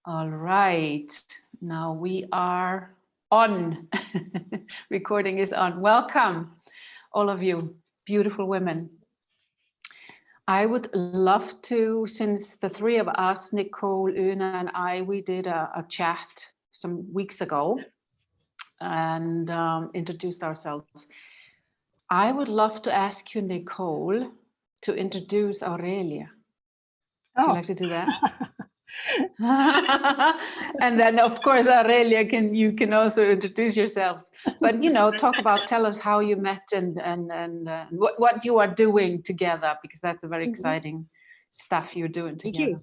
All right, now we are on. Recording is on. Welcome, all of you, beautiful women. I would love to, since the three of us, Nicole, Una, and I, we did a chat some weeks ago and introduced ourselves. I would love to ask you, Nicole, to introduce Aurelia. Would you like to do that? And then of course Aurelia, you can also introduce yourself, but tell us how you met and what you are doing together, because that's a very exciting stuff you're doing together.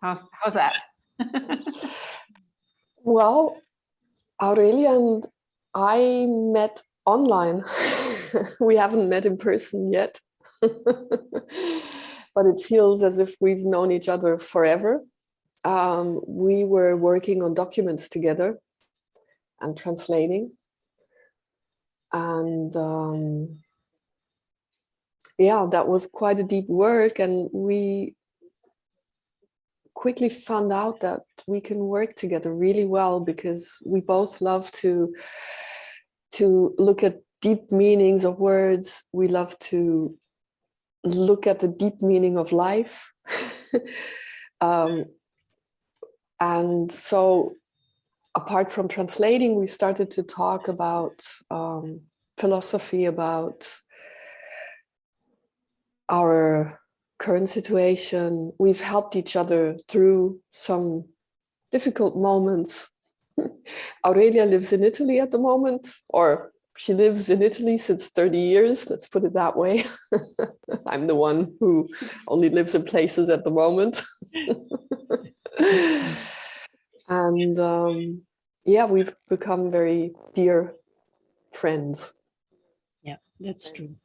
How's that? Well, Aurelia and I met online. We haven't met in person yet. But it feels as if we've known each other forever. We were working on documents together and translating. And that was quite a deep work. And we quickly found out that we can work together really well, because we both love to look at deep meanings of words. We love to look at the deep meaning of life. And so apart from translating, we started to talk about philosophy, about our current situation. We've helped each other through some difficult moments. Aurelia lives in Italy at the moment, or she lives in Italy since 30 years, let's put it that way. I'm the one who only lives in places at the moment. And we've become very dear friends. Yeah, that's true.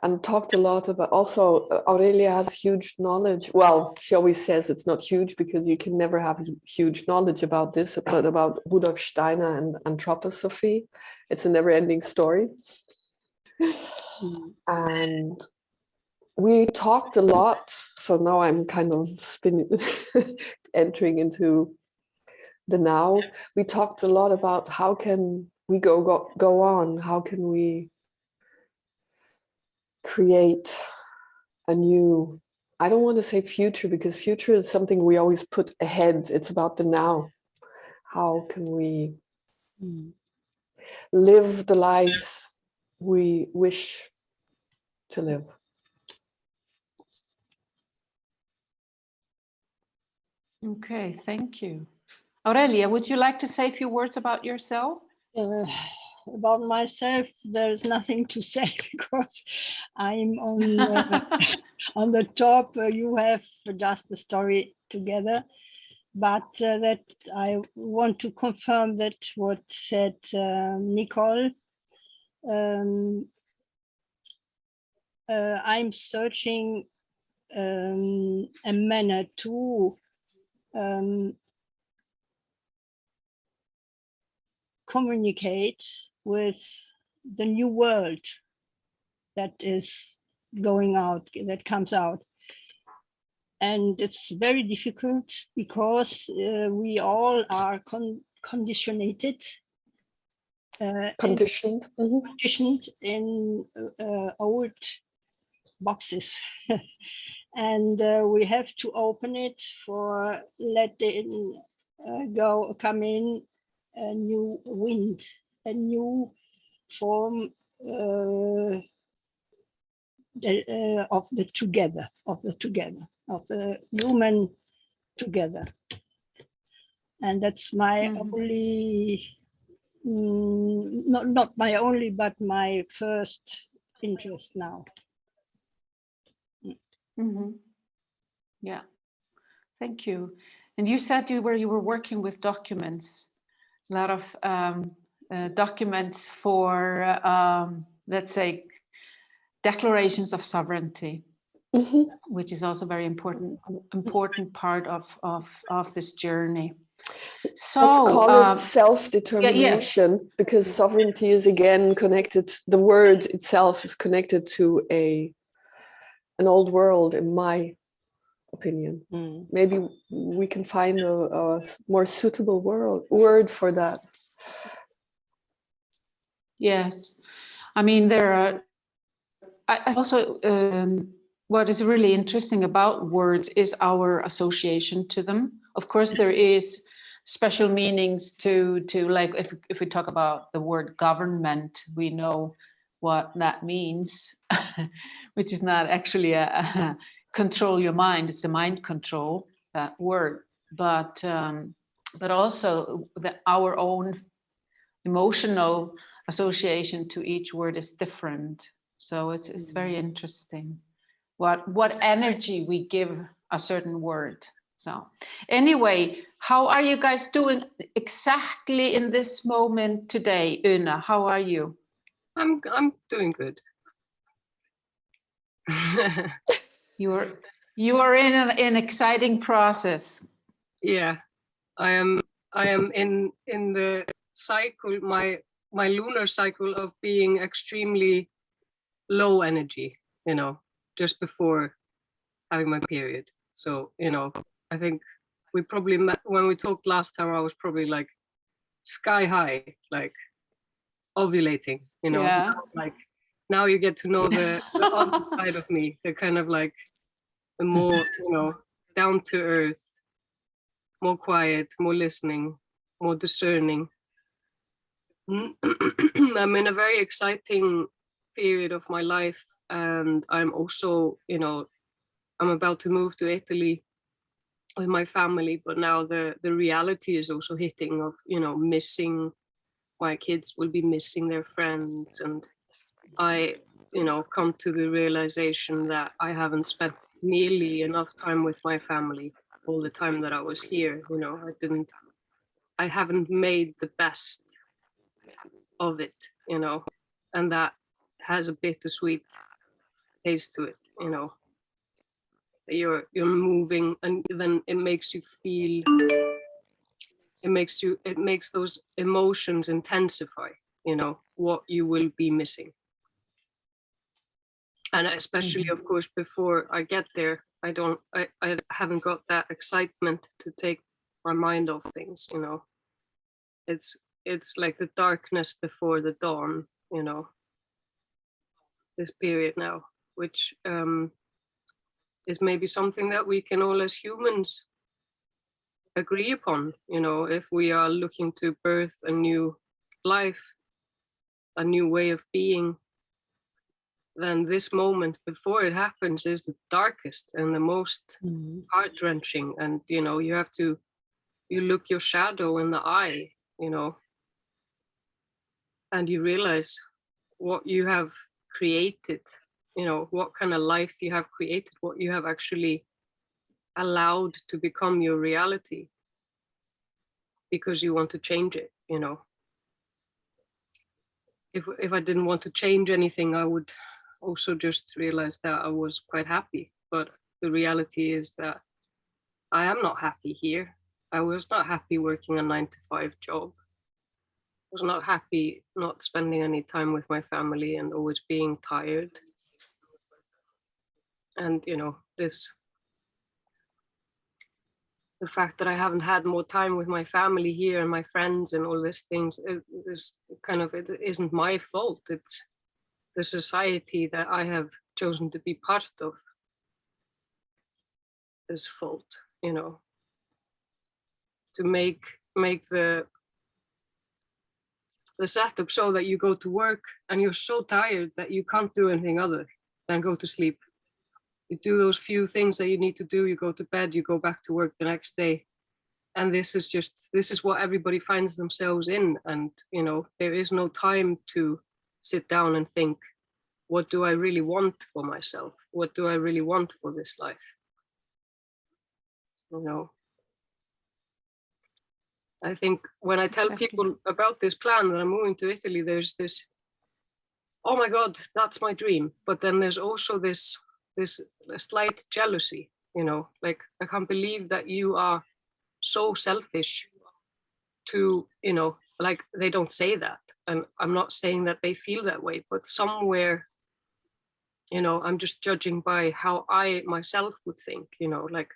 And talked a lot about, also Aurelia has huge knowledge. Well, she always says it's not huge because you can never have huge knowledge about this, but about Rudolf Steiner and anthroposophy. It's a never-ending story. And we talked a lot. So now I'm kind of entering into the now. We talked a lot about how can we go on? How can we create a new, I don't want to say future, because future is something we always put ahead. It's about the now. How can we live the lives we wish to live? Okay, thank you. Aurelia, would you like to say a few words about yourself? About myself, there's nothing to say because I'm on the top. You have just the story together, but that I want to confirm that what said Nicole. I'm searching a manner to communicate with the new world that is going out, that comes out. And it's very difficult because we all are conditioned in old boxes. And we have to open it for letting come in a new wind, a new form of the together, of the human together. And that's my only, not my only, but my first interest now. Yeah, thank you. And you said you were working with documents, a lot of documents for, let's say, declarations of sovereignty, which is also very important part of this journey. So let's call it self-determination, because sovereignty is again connected. The word itself is connected to an old world, in my opinion. Maybe we can find a more suitable word for that. Yes, I mean, there are, I also, what is really interesting about words is our association to them. Of course, there is special meanings to like, if we talk about the word government, we know what that means, which is not actually a control your mind, it's a mind control, that word. But also our own emotional association to each word is different. So it's very interesting what energy we give a certain word. So anyway, how are you guys doing exactly in this moment today? Una, how are you? I'm doing good. You are in an exciting process. Yeah, I am in the cycle, my lunar cycle of being extremely low energy, you know, just before having my period. So, you know, I think we probably met when we talked last time. I was probably like sky high, like ovulating, you know. Yeah. Like now you get to know the other side of me, the kind of like the more, you know, down to earth, more quiet, more listening, more discerning. I'm in a very exciting period of my life, and I'm also, you know, I'm about to move to Italy with my family, but now the reality is also hitting of, you know, missing, my kids will be missing their friends, and I, you know, come to the realization that I haven't spent nearly enough time with my family all the time that I was here. You know, I haven't made the best of it, you know, and that has a bittersweet taste to it, you know. You're moving, and then it makes you feel, it makes those emotions intensify, you know, what you will be missing. And especially, of course, before I get there, I haven't got that excitement to take my mind off things, you know. It's like the darkness before the dawn, you know, this period now, which is maybe something that we can all as humans agree upon, you know, if we are looking to birth a new life, a new way of being, then this moment before it happens is the darkest and the most heart-wrenching. And, you know, you look your shadow in the eye, you know, and you realize what you have created, you know, what kind of life you have created, what you have actually allowed to become your reality because you want to change it, you know. If I didn't want to change anything, I would also just realize that I was quite happy. But the reality is that I am not happy here. I was not happy working a 9-to-5 job. I was not happy not spending any time with my family and always being tired. And, you know, the fact that I haven't had more time with my family here and my friends and all these things, it isn't my fault. It's the society that I have chosen to be part of is fault, you know, to make the setup so that you go to work and you're so tired that you can't do anything other than go to sleep. You do those few things that you need to do, you go to bed, you go back to work the next day. And this is what everybody finds themselves in. And, you know, there is no time to sit down and think, what do I really want for myself? What do I really want for this life? You know, I think when I tell people about this plan that I'm moving to Italy, there's this, oh my God, that's my dream. But then there's also this slight jealousy, you know, like, I can't believe that you are so selfish to, you know, like, they don't say that. And I'm not saying that they feel that way, but somewhere I'm just judging by how I myself would think, like,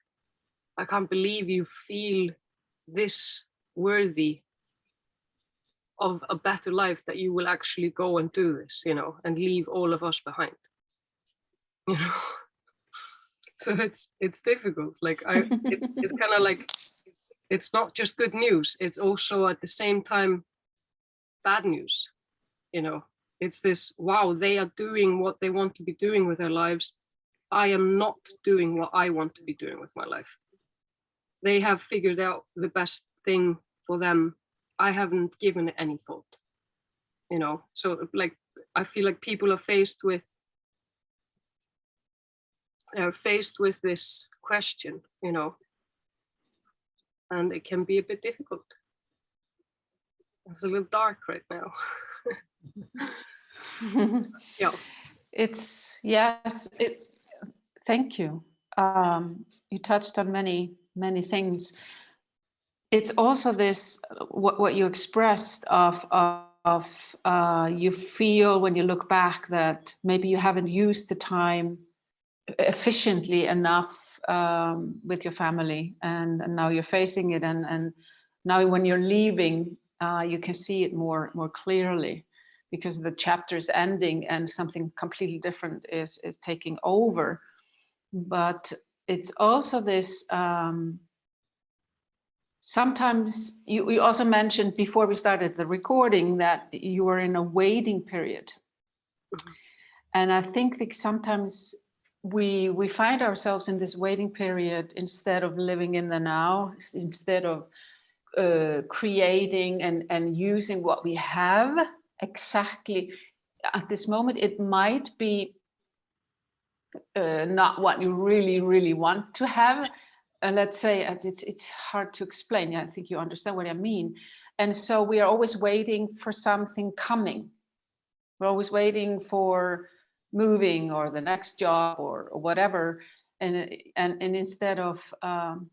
I can't believe you feel this worthy of a better life, that you will actually go and do this, and leave all of us behind. So it's difficult. Like it's kind of like, it's not just good news, it's also at the same time bad news. It's this, wow, they are doing what they want to be doing with their lives. I am not doing what I want to be doing with my life. They have figured out the best thing for them. I haven't given it any thought. So like, I feel like people are faced with this question, and it can be a bit difficult. It's a little dark right now. Yeah. Thank you. You touched on many things. It's also this, what you expressed of you feel when you look back that maybe you haven't used the time efficiently enough with your family, and now you're facing it, and now when you're leaving, you can see it more clearly, because the chapter is ending and something completely different is taking over. But it's also this, sometimes you also mentioned before we started the recording that you were in a waiting period. Mm-hmm. And I think that sometimes we find ourselves in this waiting period instead of living in the now, instead of creating and using what we have exactly at this moment. It might be not what you really want to have. Let's say it's hard to explain. I think you understand what I mean. And so we are always waiting for something coming. We're always waiting for moving or the next job or whatever. And instead of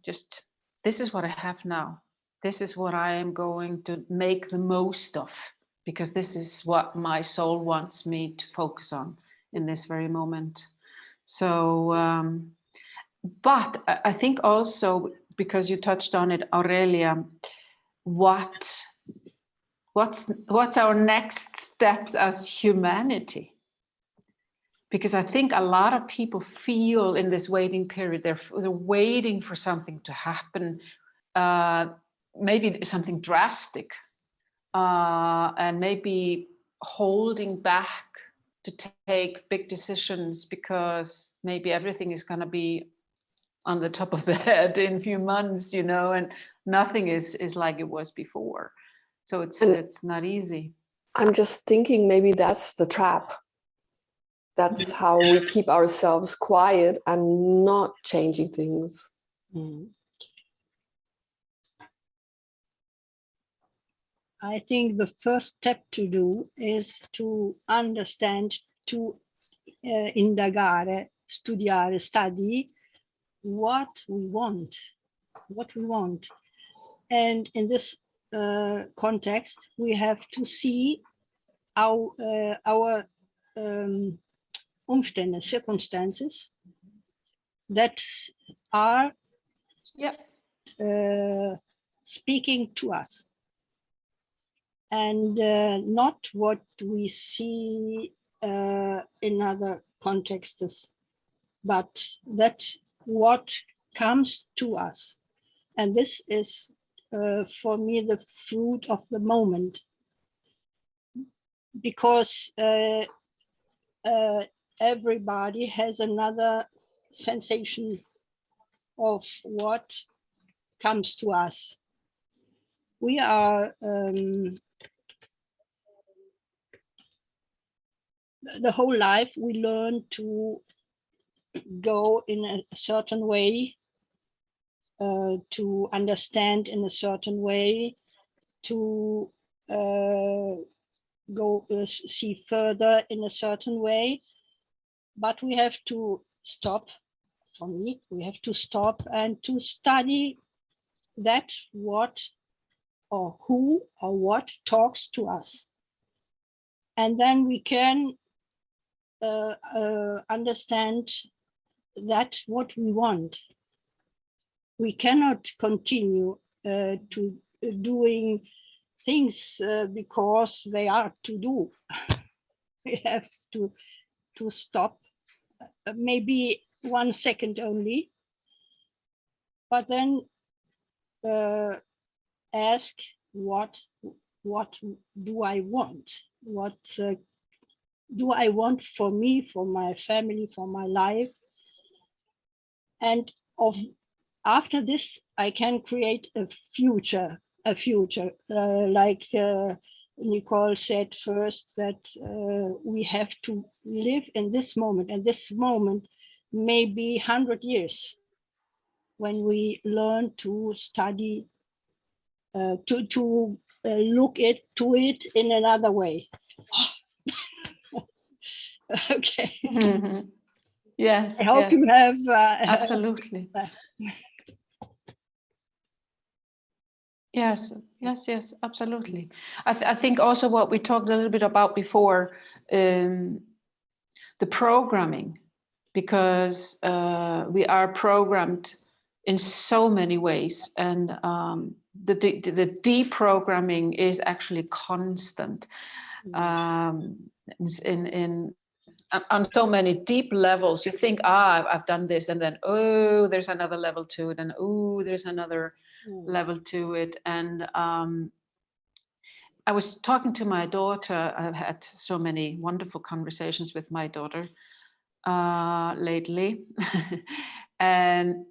just, this is what I have now. This is what I am going to make the most of, because this is what my soul wants me to focus on in this very moment. So, but I think also, because you touched on it, Aurelia, what's our next steps as humanity? Because I think a lot of people feel in this waiting period, they're waiting for something to happen, maybe something drastic, and maybe holding back to take big decisions, because maybe everything is going to be on the top of the head in a few months, and nothing is like it was before. So it's not easy. I'm just thinking maybe that's the trap. That's how we keep ourselves quiet and not changing things. Mm. I think the first step to do is to understand, to indagare, studiare, study what we want. And in this context, we have to see our Umstände, circumstances that are speaking to us, and not what we see in other contexts, but that what comes to us. And this is for me the fruit of the moment, because everybody has another sensation of what comes to us. We are the whole life we learn to go in a certain way, to understand in a certain way, to go see further in a certain way. But we have to stop. For me, we have to stop and to study that what or who or what talks to us. And then we can understand that's what we want. We cannot continue to doing things because they are to do. We have to stop, maybe 1 second only, but then ask what do I want? What do I want for me, for my family, for my life? And after this, I can create a future, like Nicole said first, that we have to live in this moment, and this moment may be 100 years when we learn to study, to look to it in another way. Okay. Mm-hmm. Yes. I hope yes. you have Absolutely. Yes, absolutely. I think also what we talked a little bit about before, the programming, because we are programmed in so many ways, and the deprogramming is actually constant in on so many deep levels. You think, I've done this, and then there's another level to it, and there's another level to it. And I was talking to my daughter. I've had so many wonderful conversations with my daughter lately. And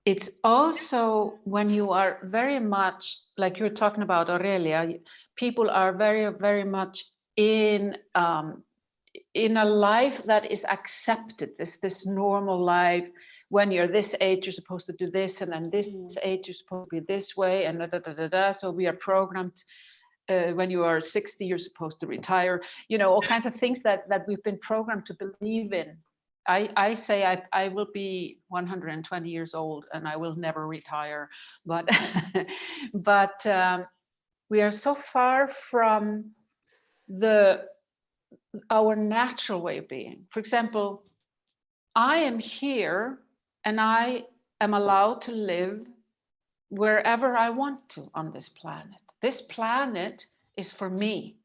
it's also when you are very much, like you're talking about, Aurelia, people are very, very much in a life that is accepted, this normal life. When you're this age, you're supposed to do this, and then this age, you're supposed to be this way, and So we are programmed. When you are 60, you're supposed to retire. All kinds of things that we've been programmed to believe in. I say I will be 120 years old and I will never retire, but we are so far from our natural way of being. For example, I am here and I am allowed to live wherever I want to on this planet. This planet is for me.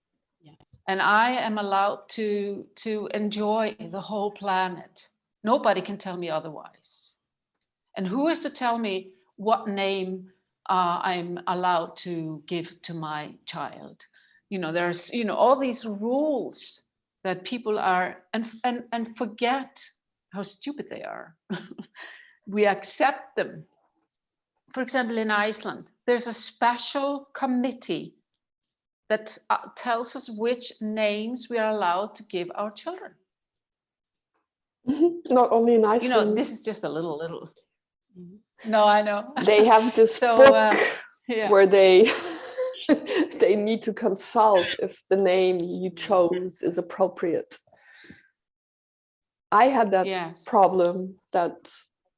And I am allowed to enjoy the whole planet. Nobody can tell me otherwise. And who is to tell me what name I'm allowed to give to my child? There's all these rules that people are and forget how stupid they are. We accept them. For example, in Iceland, there's a special committee that tells us which names we are allowed to give our children. Not only in Iceland. This is just a little. No, I know. They have this book where they need to consult if the name you chose is appropriate. I had that problem, that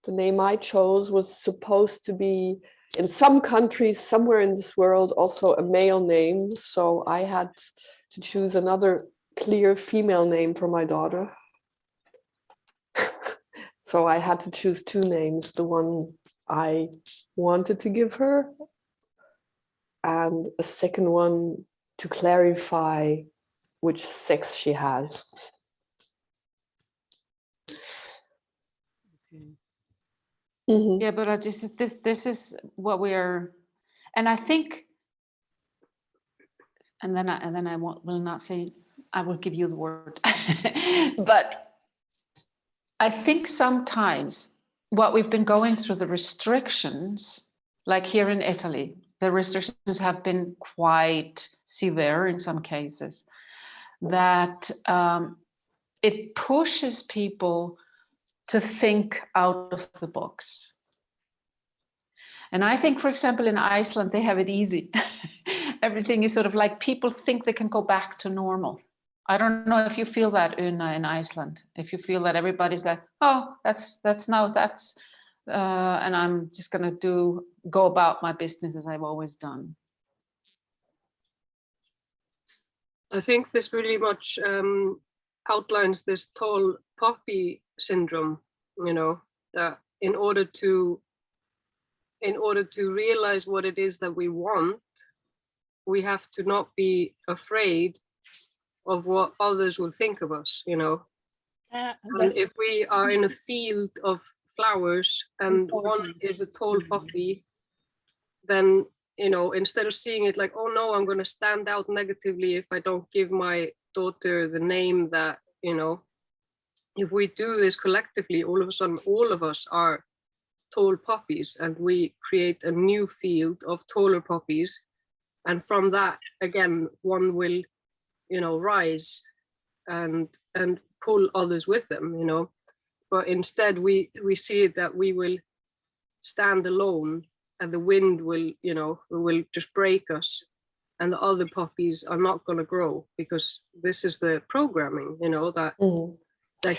the name I chose was supposed to be, in some countries, somewhere in this world, also a male name. So I had to choose another clear female name for my daughter. So I had to choose two names, the one I wanted to give her, and a second one to clarify which sex she has. Mm-hmm. Yeah, but this is what we are, and I think, and then I will not say, I will give you the word, but I think sometimes what we've been going through, the restrictions, like here in Italy, the restrictions have been quite severe in some cases, that it pushes people to think out of the box. And I think, for example, in Iceland, they have it easy. Everything is sort of like, people think they can go back to normal. I don't know if you feel that, Una, in Iceland. If you feel that everybody's like, and I'm just going to go about my business as I've always done. I think this really much outlines this tall poppy syndrome, you know, that in order to realize what it is that we want, we have to not be afraid of what others will think of us, you know. And if we are in a field of flowers and one is a tall poppy, then, you know, instead of seeing it like, oh no, I'm going to stand out negatively if I don't give my daughter the name that, you know, if we do this collectively, all of a sudden, all of us are tall poppies, and we create a new field of taller poppies. And from that, again, one will, you know, rise and pull others with them, you know. But instead we see it that we will stand alone, and the wind will, you know, will just break us, and the other poppies are not going to grow, because this is the programming, you know, that that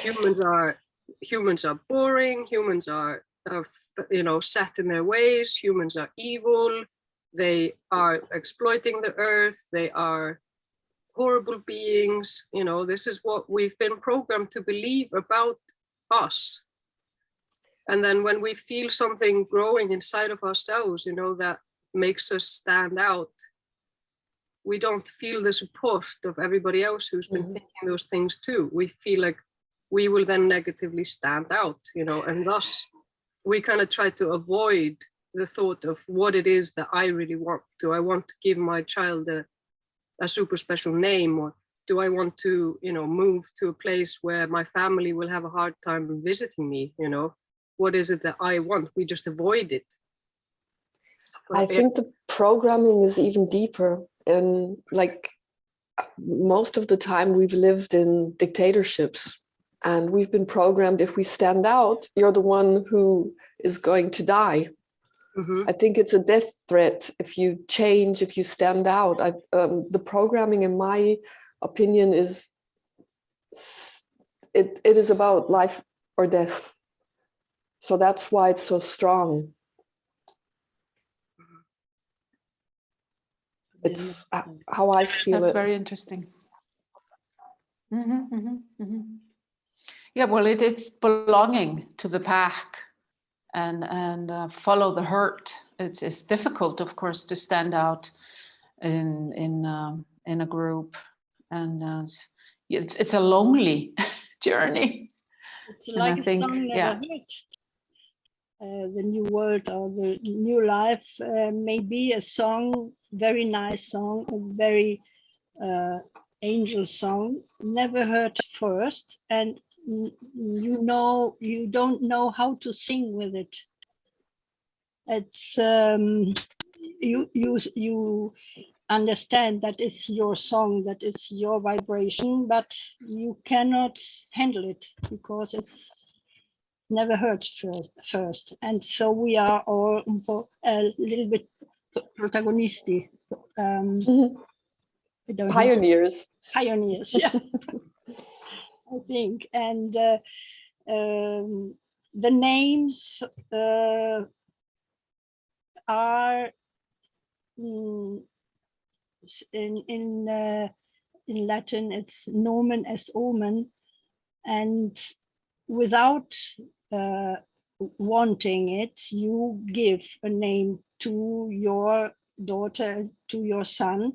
humans are boring, humans are you know, set in their ways, humans are evil, they are exploiting the earth, they are horrible beings, you know. This is what we've been programmed to believe about us. And then when we feel something growing inside of ourselves, you know, that makes us stand out, we don't feel the support of everybody else who's been thinking those things too. We feel like we will then negatively stand out, you know, and thus we kind of try to avoid the thought of what it is that I really want. Do I want to give my child a super special name, or do I want to, you know, move to a place where my family will have a hard time visiting me, you know? What is it that I want? We just avoid it. I think the programming is even deeper. And like most of the time we've lived in dictatorships, and we've been programmed, if we stand out, you're the one who is going to die. I think it's a death threat if you change, if you stand out. The programming, in my opinion, is it is about life or death. So that's why it's so strong. It's how I feel. That's very interesting. Yeah, well, it's belonging to the pack and follow the herd. It's difficult, of course, to stand out in a group, and it's a lonely journey. It's like a song never heard. The new world or the new life may be a song, very nice song, a very angel song, never heard first, and you know, you don't know how to sing with it. It's you understand that it's your song, that is your vibration, but you cannot handle it because it's never heard first. And so we are all a little bit protagonisti. Pioneers. Pioneers, yeah. I think. And the names are in Latin, it's nomen est omen, and without wanting it, you give a name to your daughter, to your son,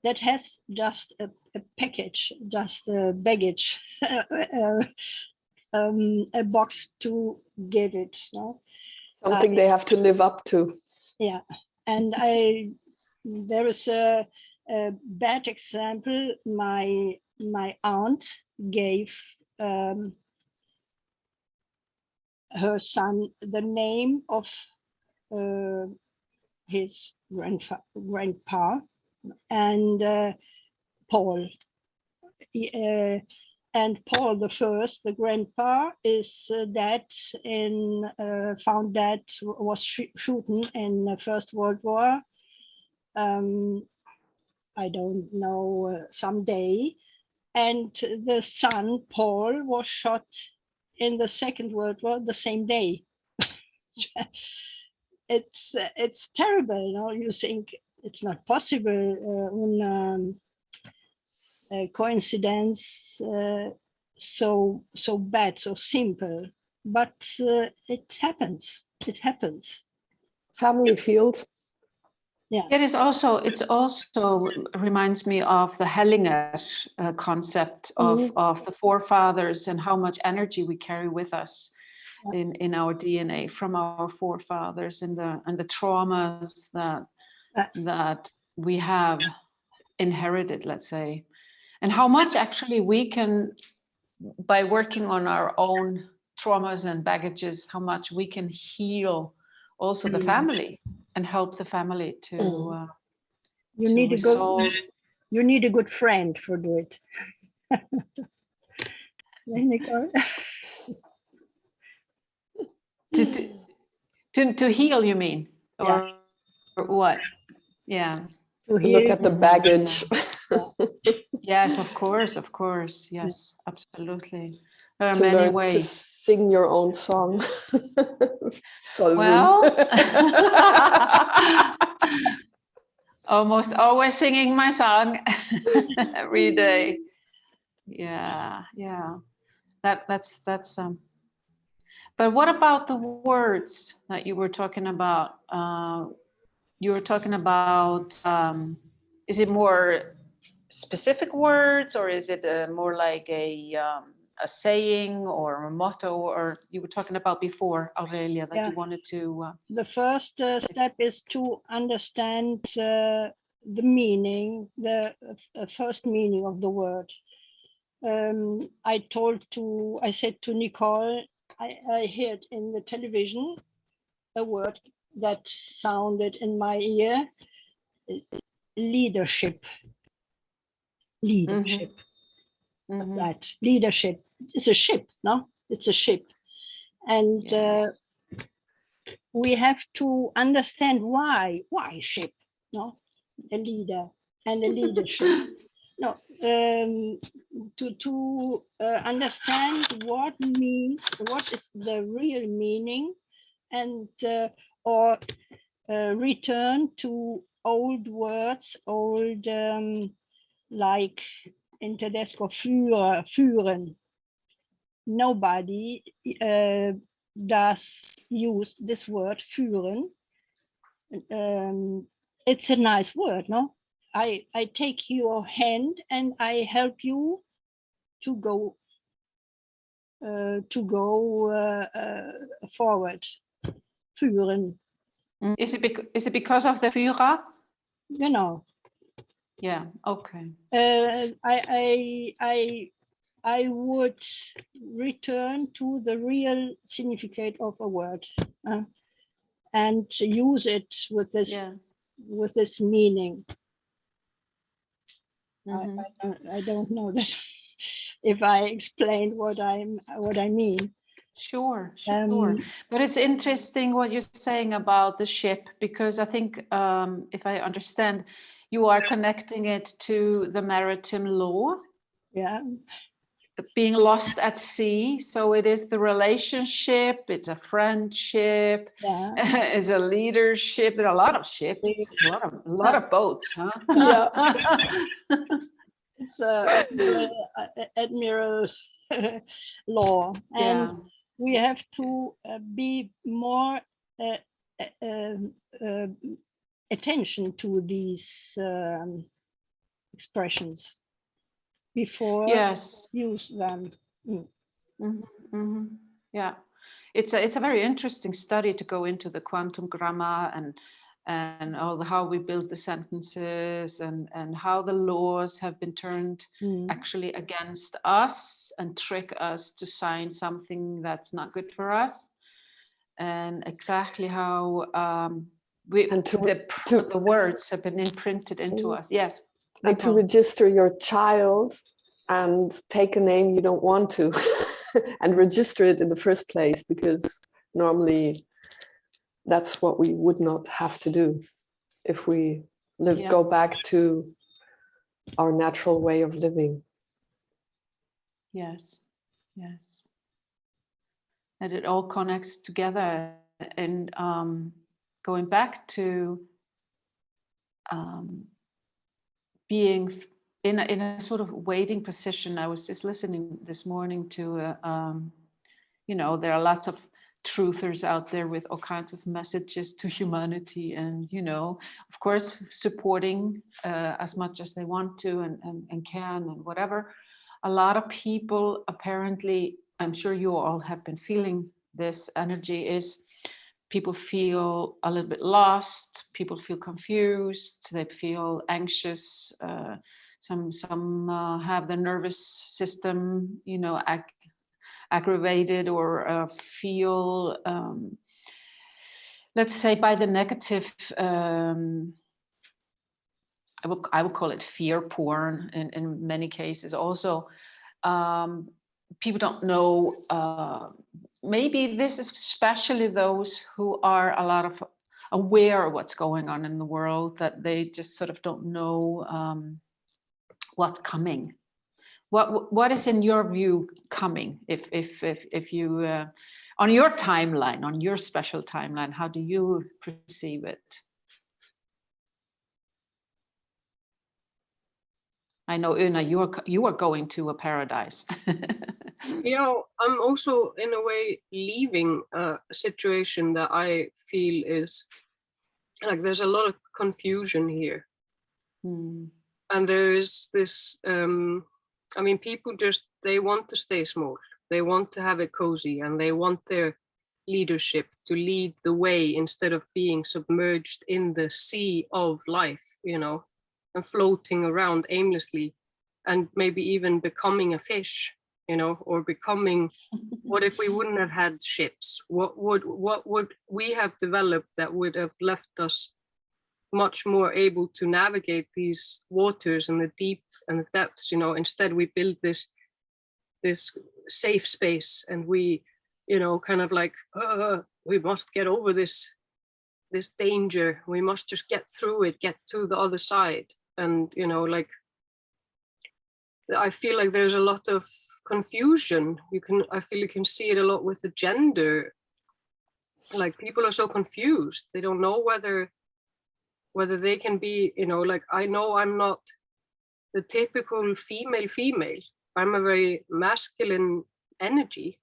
that has just a package, just a baggage, a box to give it. No? Something they have to live up to. Yeah, and there is a bad example. My aunt gave her son the name of his grandpa, and Paul. And Paul the First, the grandpa, is dead found dead, was shooten in the First World War. I don't know, someday. And the son, Paul, was shot in the Second World War the same day. It's terrible, you know. You think it's not possible, a coincidence so bad, so simple, but it happens. It happens. Family field. Yeah. It also reminds me of the Hellinger concept of the forefathers and how much energy we carry with us in our DNA from our forefathers and the traumas that we have inherited, let's say, and how much actually we can, by working on our own traumas and baggages, how much we can heal also the family and help the family to You to need resolve. you need a good friend for do it. Nicole? To heal, you mean? Yeah. Or what? Yeah. To To look heal. at the baggage. Yes, of course. Yes, absolutely. There are To many learn to ways. sing your own song. Sólrún. Well, almost always singing my song every day. Yeah. That's But what about the words that you were talking about? You were talking about, is it more specific words, or is it more like a saying or a motto? Or you were talking about before, Aurelia, that you wanted to. The first step is to understand the meaning, the first meaning of the word. I said to Nicole, I heard in the television a word that sounded in my ear, leadership. Leadership. Mm-hmm. That leadership. It's a ship, no? It's a ship. And Yes. we have to understand why ship, no? A leader and a leadership. No, to understand what is the real meaning, and or return to old words, old like in Tedesco, führen. Nobody does use this word führen. It's a nice word, no? I take your hand and I help you to go forward. Führen. Is it because of the Führer? Genau. Yeah. Okay. I would return to the real significance of a word and use it with this meaning. Mm-hmm. I don't know that if I explained what I mean. Sure. But it's interesting what you're saying about the ship, because I think if I understand, you are connecting it to the maritime law. Yeah. Being lost at sea. So it is the relationship, it's a friendship, it's a leadership. There are a lot of ships, a lot of boats, huh? Yeah. It's admiral law, and we have to be more attention to these expressions before use them. Yeah, it's a very interesting study to go into the quantum grammar and how we build the sentences and how the laws have been turned actually against us and trick us to sign something that's not good for us, and exactly how the words have been imprinted into us. Yes. And to register your child and take a name you don't want to and register it in the first place, because normally that's what we would not have to do if we go back to our natural way of living. Yes. And it all connects together, and going back to being in a sort of waiting position. I was just listening this morning to, you know, there are lots of truthers out there with all kinds of messages to humanity, and, you know, of course, supporting as much as they want to and can and whatever. A lot of people apparently, I'm sure you all have been feeling this energy, is people feel a little bit lost, people feel confused, they feel anxious, some have the nervous system, you know, aggravated, or feel, let's say, by the negative, I would call it fear porn in many cases. Also, people don't know, maybe this is especially those who are a lot of aware of what's going on in the world, that they just sort of don't know what's coming. What is in your view coming? If you on your timeline, on your special timeline, how do you perceive it? I know, Una, you are going to a paradise. You know, I'm also in a way leaving a situation that I feel is like there's a lot of confusion here. And there is this, I mean, people just, they want to stay small. They want to have it cozy, and they want their leadership to lead the way instead of being submerged in the sea of life, you know, and floating around aimlessly, and maybe even becoming a fish, you know, or becoming, what if we wouldn't have had ships? What would we have developed that would have left us much more able to navigate these waters and the deep and the depths, you know? Instead, we build this safe space, and we, you know, kind of like, we must get over this danger. We must just get through it, get to the other side. And, you know, like, I feel like there's a lot of confusion. I feel you can see it a lot with the gender. Like, people are so confused. They don't know whether they can be, you know, like, I know I'm not the typical female. I'm a very masculine energy,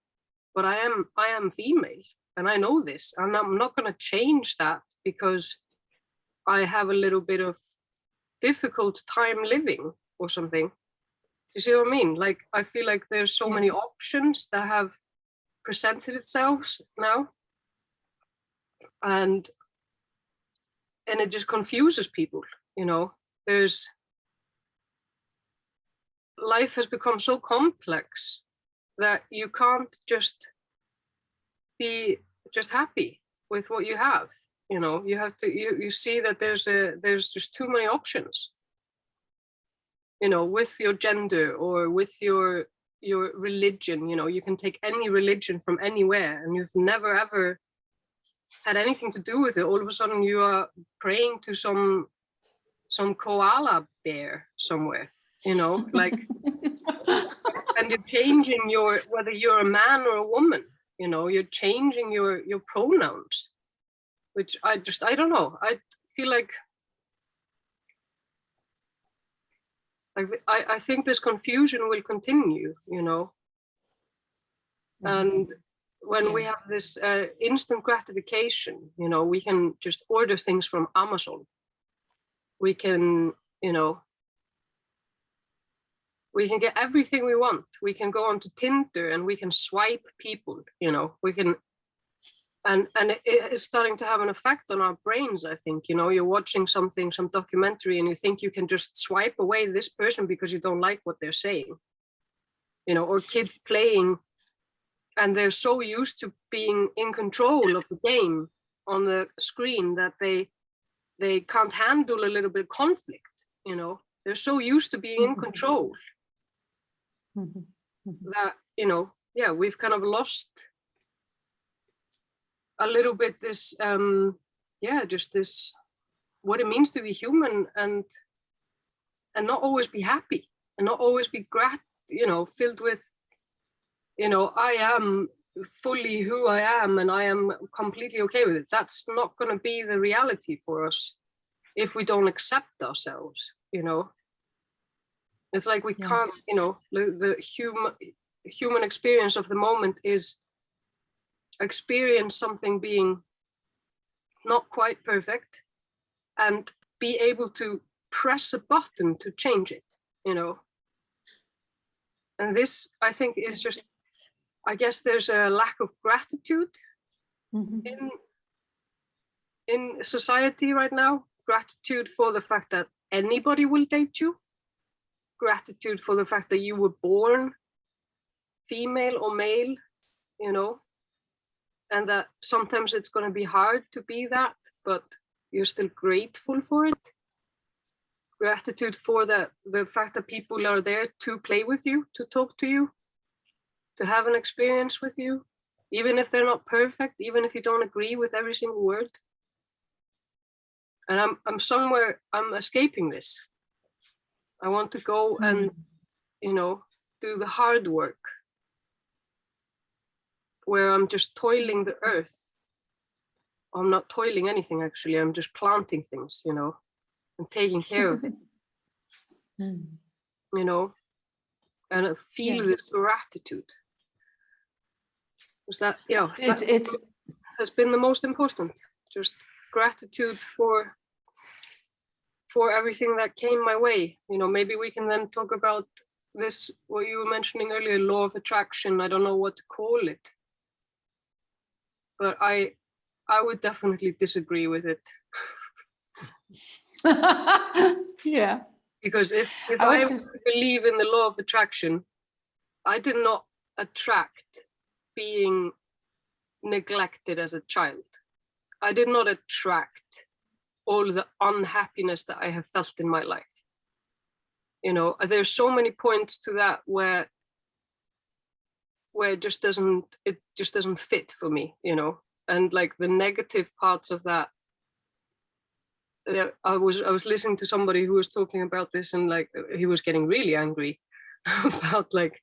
but I am female, and I know this, and I'm not going to change that because I have a little bit of difficult time living or something. You see what I mean? Like, I feel like there's so many options that have presented itself now, and it just confuses people, you know. Life has become so complex that you can't just be just happy with what you have, you know. You have to, you see that there's just too many options, you know, with your gender or with your religion. You know, you can take any religion from anywhere, and you've never ever had anything to do with it. All of a sudden you are praying to some koala bear somewhere, you know, like, and you're changing whether you're a man or a woman, you know, you're changing your pronouns, which I don't know. I feel like I think this confusion will continue, you know. And when we have this instant gratification, you know, we can just order things from Amazon. We can, you know, we can get everything we want. We can go onto Tinder and we can swipe people, you know, we can, and it is starting to have an effect on our brains, I think. You know, you're watching some documentary, and you think you can just swipe away this person because you don't like what they're saying, you know, or kids playing, and they're so used to being in control of the game on the screen that they can't handle a little bit of conflict, you know. They're so used to being in control that, you know, yeah, we've kind of lost a little bit this, just this, what it means to be human, and not always be happy, and not always be you know, filled with, you know, I am fully who I am, and I am completely okay with it. That's not going to be the reality for us if we don't accept ourselves, you know. It's like we Yes. can't, the human experience of the moment is experience something being not quite perfect and be able to press a button to change it, And this, I think, is just, I guess there's a lack of gratitude in society right now. Gratitude for the fact that anybody will date you. Gratitude for the fact that you were born female or male, and that sometimes it's going to be hard to be that, but you're still grateful for it. Gratitude for the fact that people are there to play with you, to talk to you, to have an experience with you, even if they're not perfect, even if you don't agree with every single word. And I'm escaping this. I want to go and, do the hard work where I'm just toiling the earth. I'm not toiling anything, actually. I'm just planting things, and taking care of it, and I feel this gratitude. Was that, It's has been the most important. Just gratitude for everything that came my way. Maybe we can then talk about this, what you were mentioning earlier, law of attraction. I don't know what to call it, but I would definitely disagree with it. yeah. Because if I believe in the law of attraction, I did not attract being neglected as a child. I did not attract all the unhappiness that I have felt in my life. There's so many points to that where it just doesn't fit for me, and like the negative parts of that. I was listening to somebody who was talking about this, and like he was getting really angry about like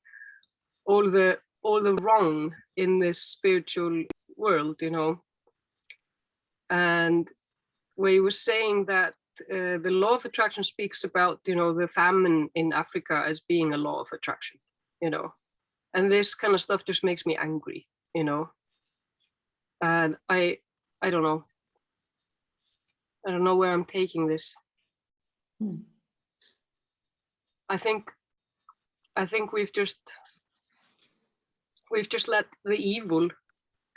all the wrong in this spiritual world, and where he was saying that the law of attraction speaks about, the famine in Africa as being a law of attraction, and this kind of stuff just makes me angry, and I don't know. I don't know where I'm taking this. I think we've just let the evil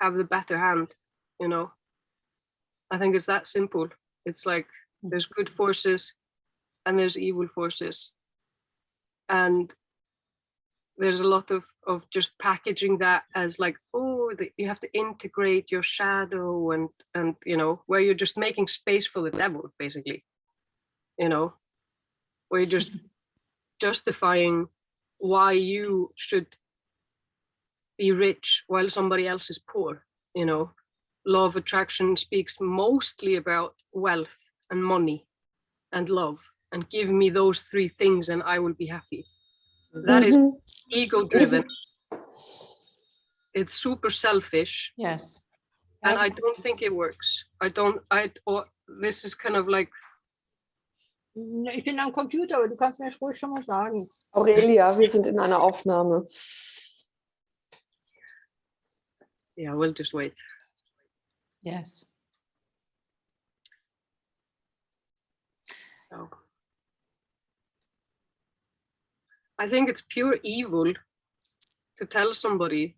have the better hand, I think it's that simple. It's like there's good forces and there's evil forces. And there's a lot of just packaging that as like, you have to integrate your shadow and where you're just making space for the devil, basically, where you're just justifying why you should be rich while somebody else is poor. Law of attraction speaks mostly about wealth and money and love, and give me those three things and I will be happy. That is ego driven. It's super selfish. Yes. And I don't think it works. This is kind of like. Ich bin am Computer, aber du kannst mir ruhig schon mal sagen. Aurelia, wir sind in einer Aufnahme. Yeah, we'll just wait. Yes. So. I think it's pure evil to tell somebody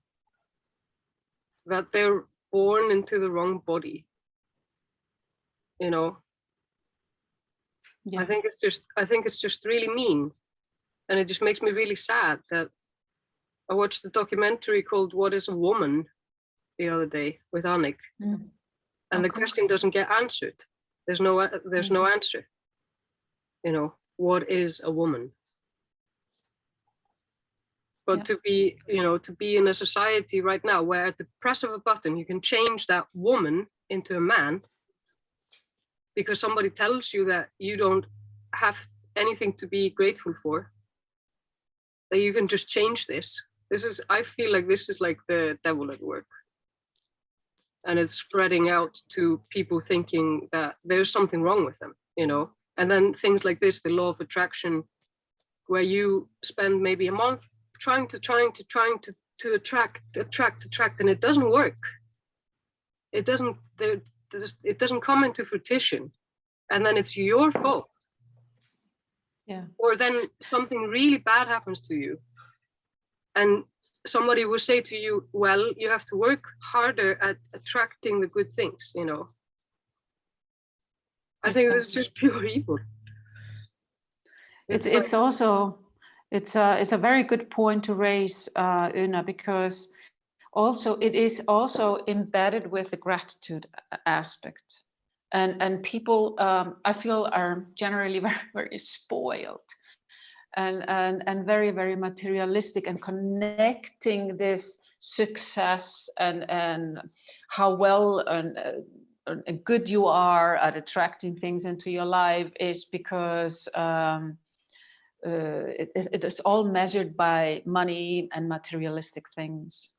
that they're born into the wrong body. Yeah. I think it's just really mean. And it just makes me really sad that I watched a documentary called What is a Woman the other day with Annick. And the question doesn't get answered. There's no answer. What is a woman? But to be in a society right now where at the press of a button you can change that woman into a man because somebody tells you that you don't have anything to be grateful for, that you can just change this. I feel like this is like the devil at work. And it's spreading out to people thinking that there's something wrong with them, And then things like this, the law of attraction, where you spend maybe a month trying to attract, and it doesn't work. It doesn't come into fruition, and then it's your fault. Yeah. Or then something really bad happens to you, and somebody will say to you, well, you have to work harder at attracting the good things, you know. I think this is just pure evil. It's also a very good point to raise, Una, because also it is also embedded with the gratitude aspect, and people I feel are generally very, very spoiled and very, very materialistic, and connecting this success and how well and good you are at attracting things into your life is because it is all measured by money and materialistic things,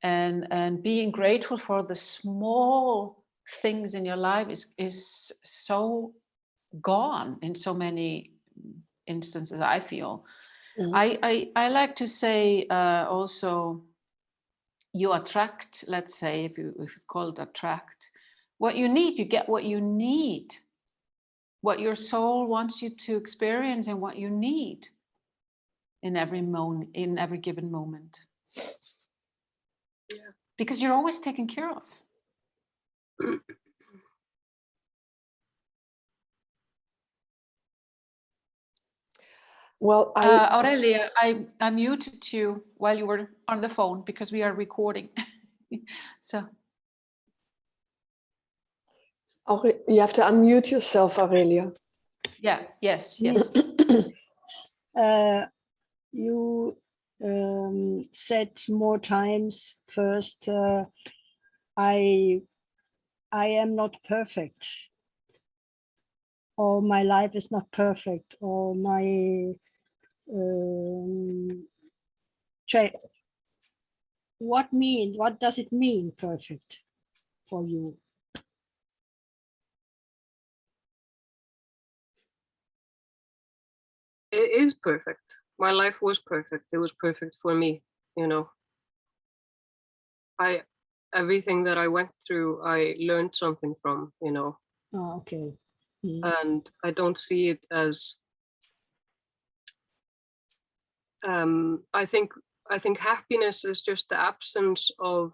and being grateful for the small things in your life is so gone in so many instances, I feel. I like to say also, you attract, let's say, if you call it attract, what you need, you get what you need, what your soul wants you to experience, and what you need in every given moment. Yeah. Because you're always taken care of. Well, Aurelia, I muted you while you were on the phone because we are recording. So. You have to unmute yourself, Aurelia. Yeah, yes. You said more times first, I am not perfect, or my life is not perfect, or my what does it mean, perfect, for you? It is perfect. My life was perfect. It was perfect for me, you know. Everything that I went through, I learned something from, you know. Oh, okay. And I don't see it as I think happiness is just the absence of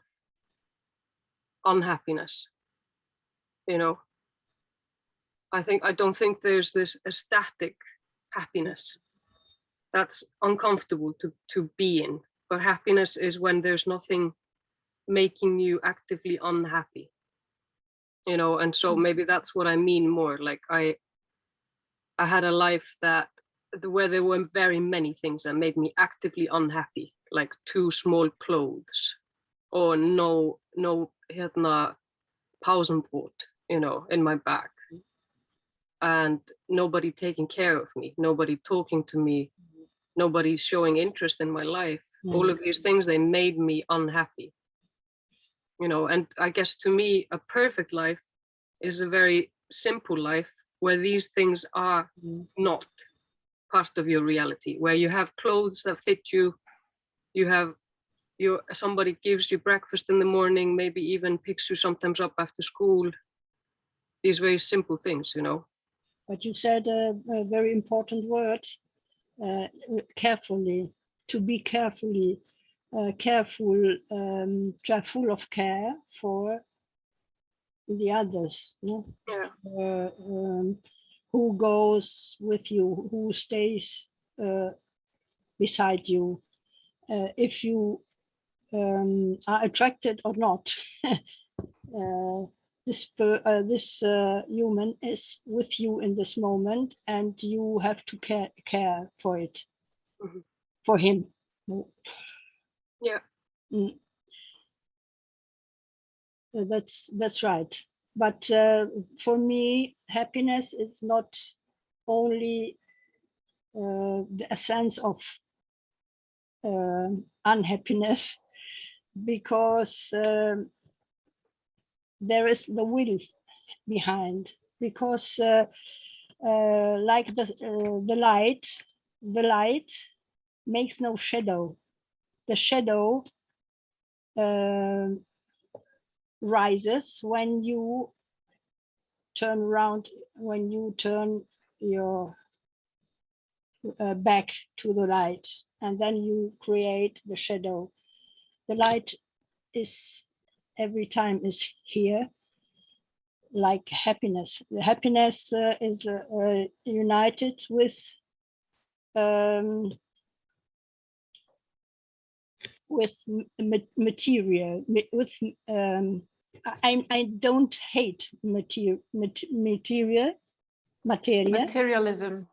unhappiness, you know. I don't think there's this ecstatic happiness that's uncomfortable to be in, but happiness is when there's nothing making you actively unhappy, you know. And so maybe that's what I mean more, like I had a life where there were very many things that made me actively unhappy, like too small clothes, or no pausenbrot, you know, in my back, and nobody taking care of me, nobody talking to me, nobody showing interest in my life. All of these things, they made me unhappy, you know. And I guess to me, a perfect life is a very simple life where these things are not part of your reality, where you have clothes that fit you, somebody gives you breakfast in the morning, maybe even picks you sometimes up after school. These very simple things, you know. But you said a very important word, carefully, to be careful, full of care for the others, no? Yeah. Who goes with you, who stays beside you, if you are attracted or not. This human is with you in this moment, and you have to care for it, for him. Yeah. That's right. But for me, happiness is not only a sense of unhappiness, because there is the will behind, because like the light, the light makes no shadow. The shadow rises when you turn around, when you turn your back to the light, and then you create the shadow. The light is every time is here, like happiness. The happiness is united with material, with I don't hate material. Materialism.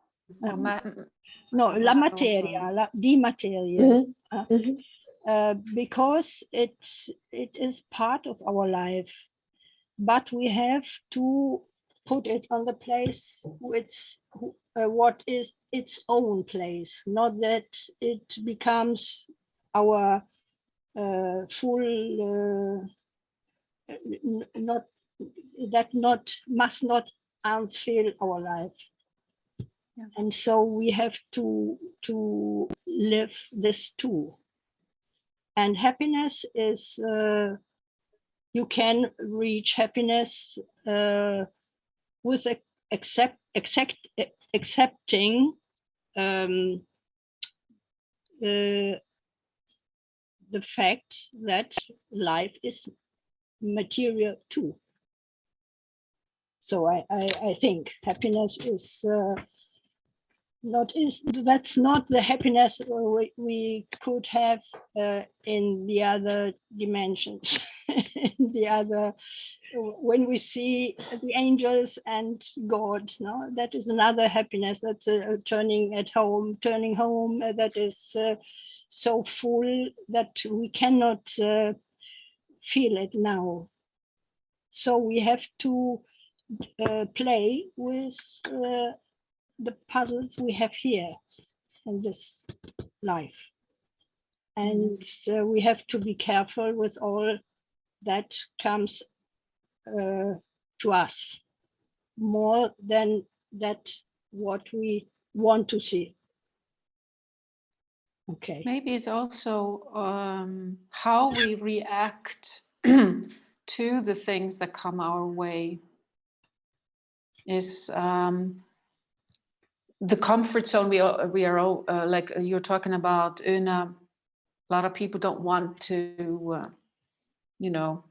No, la materia, di materia. Because it is part of our life, but we have to put it on the place which what is its own place, not that it becomes our full not that not must not unfill our life. Yeah. And so we have to live this too. And happiness is you can reach happiness with accepting the fact that life is material too. So I think happiness is that's not the happiness we could have in the other dimensions. The other, when we see the angels and God, no, that is another happiness. That's turning home. That is so full that we cannot feel it now. So we have to play with the puzzles we have here in this life. And we have to be careful with all that comes to us, more than that what we want to see. Okay. Maybe it's also how we react to the things that come our way. Is the comfort zone we are all, like you're talking about, Una. A lot of people don't want to, you know,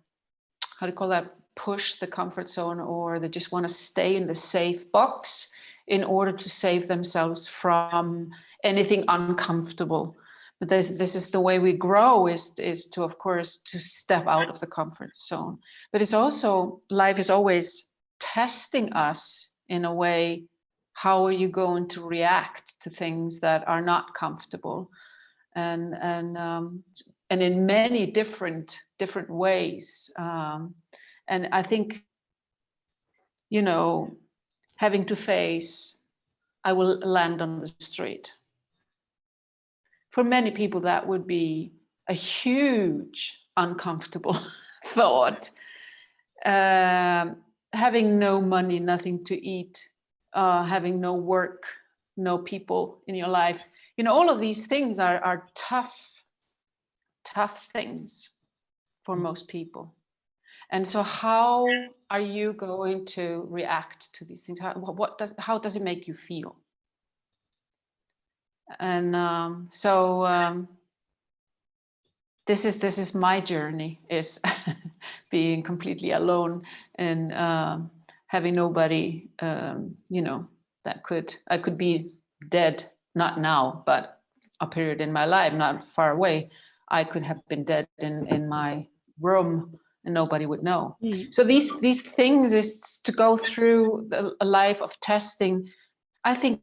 how do you call that? Push the comfort zone, or they just want to stay in the safe box in order to save themselves from anything uncomfortable. But this is the way we grow, is to, of course, to step out of the comfort zone. But it's also, life is always testing us in a way. How are you going to react to things that are not comfortable, and in many different ways. And I think, you know, having to face, I will land on the street. For many people, that would be a huge uncomfortable thought. Having no money, nothing to eat, having no work, no people in your life. You know, all of these things are tough things for most people. And so how are you going to react to these things? How does it make you feel? And this is my journey, is being completely alone and having nobody, you know, I could be dead, not now, but a period in my life, not far away. I could have been dead in my room and nobody would know. So these things is to go through a life of testing. I think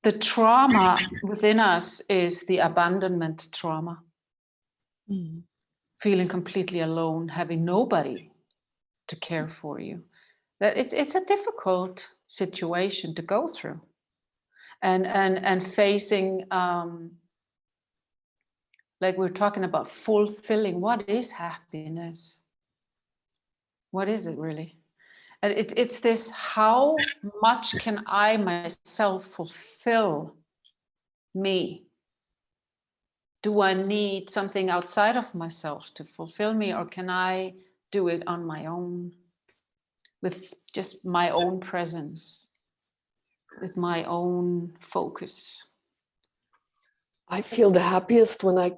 the trauma within us is the abandonment trauma. Feeling completely alone, having nobody to care for you. That it's a difficult situation to go through. And facing, like we're talking about, fulfilling. What is happiness? What is it really? And it's this: how much can I myself fulfill me? Do I need something outside of myself to fulfill me, or can I do it on my own, with just my own presence, with my own focus? I feel the happiest when I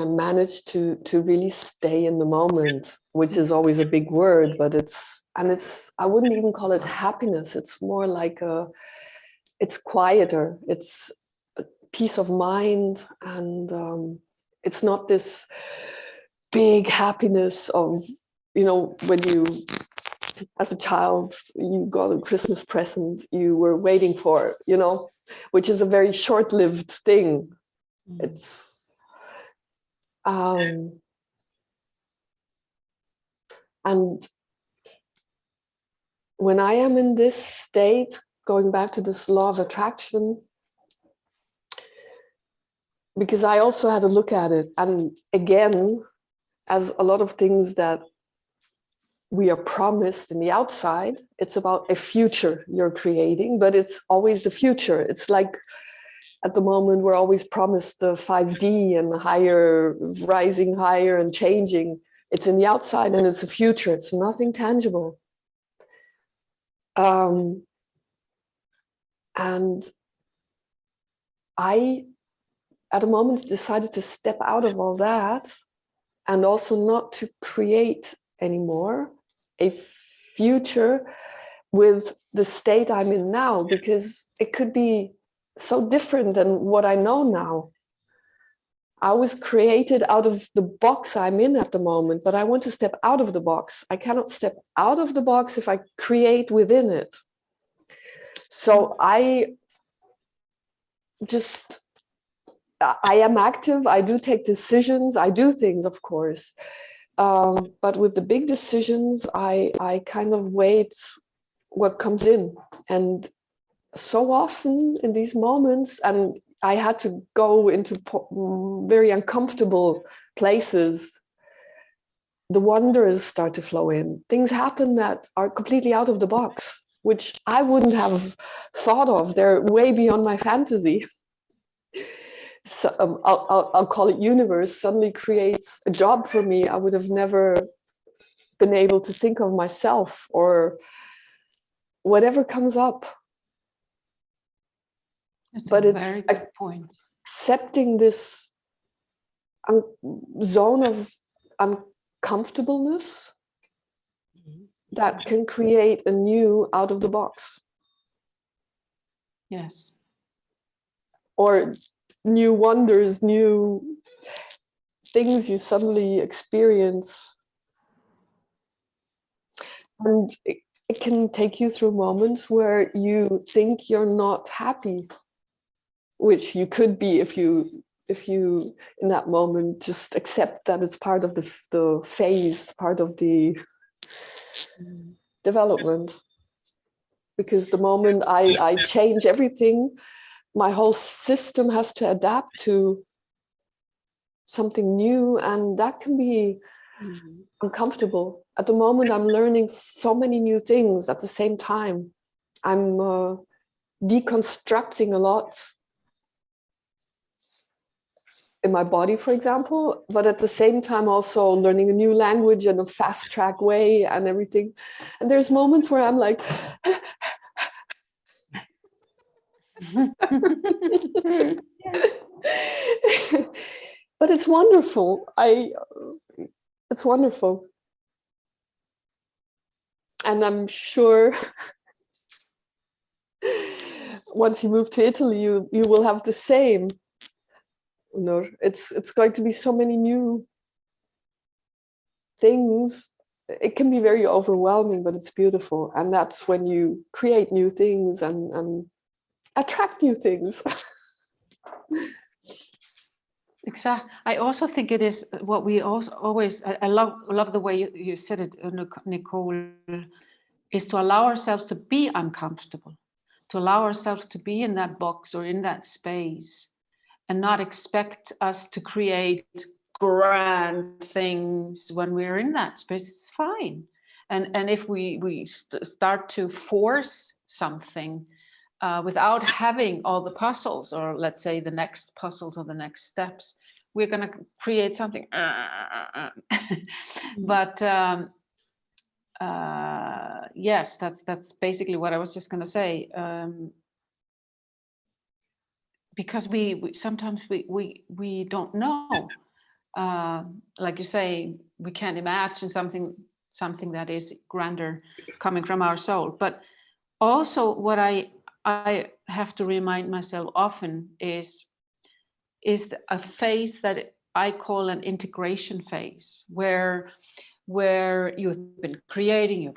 manage to really stay in the moment, which is always a big word, but I wouldn't even call it happiness. It's more like it's quieter. It's a peace of mind, and it's not this big happiness of, when you, as a child, you got a Christmas present you were waiting for, which is a very short-lived thing. It's and when I am in this state, going back to this law of attraction, because I also had a look at it, and again, as a lot of things that we are promised in the outside, it's about a future you're creating, but it's always the future. It's like, at the moment, we're always promised the 5D and higher, rising higher and changing. It's in the outside and it's a future. It's nothing tangible. And I, at a moment, decided to step out of all that, and also not to create anymore a future with the state I'm in now, because it could be so different than what I know now. I was created out of the box I'm in at the moment, but I want to step out of the box. I cannot step out of the box if I create within it. So I am active, I do take decisions, I do things, of course. But with the big decisions, I kind of wait what comes in. And so often in these moments, and I had to go into very uncomfortable places, the wonders start to flow in. Things happen that are completely out of the box, which I wouldn't have thought of. They're way beyond my fantasy. So, I'll call it universe, suddenly creates a job for me I would have never been able to think of myself, or whatever comes up. That's but a it's very good point. Accepting this zone of uncomfortableness that can create a new out of the box. Yes. Or new wonders, new things you suddenly experience. And it can take you through moments where you think you're not happy, which you could be if you in that moment just accept that it's part of the phase, part of the development. Because the moment I change everything, my whole system has to adapt to something new, and that can be uncomfortable. At the moment, I'm learning so many new things at the same time. I'm deconstructing a lot in my body, for example, but at the same time also learning a new language in a fast track way and everything. And there's moments where I'm like, but it's wonderful. It's wonderful. And I'm sure once you move to Italy, you will have the same. It's going to be so many new things. It can be very overwhelming, but it's beautiful. And that's when you create new things and attract new things. Exactly. I also think it is what we also always, I love the way you said it, Nicole, is to allow ourselves to be uncomfortable, to allow ourselves to be in that box or in that space, and not expect us to create grand things when we're in that space. It's fine. And if we start to force something, without having all the puzzles, or let's say the next puzzles or the next steps, we're going to create something. But yes, that's basically what I was just going to say. Because we sometimes we don't know. Like you say, we can't imagine something that is grander coming from our soul. But also what I have to remind myself often is a phase that I call an integration phase, where you've been creating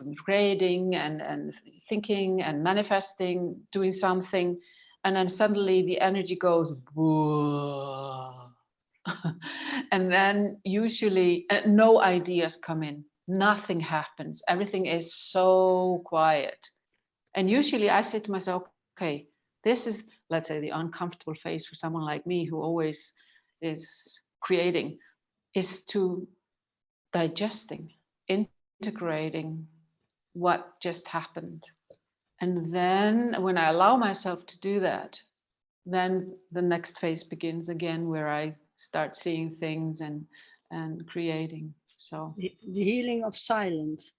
and thinking and manifesting, doing something, and then suddenly the energy goes, whoa. And then usually no ideas come in, nothing happens, everything is so quiet. And usually I say to myself, okay, this is, let's say, the uncomfortable phase for someone like me who always is creating, is to digesting, integrating what just happened. And then when I allow myself to do that, then the next phase begins again, where I start seeing things and creating. So the healing of silence.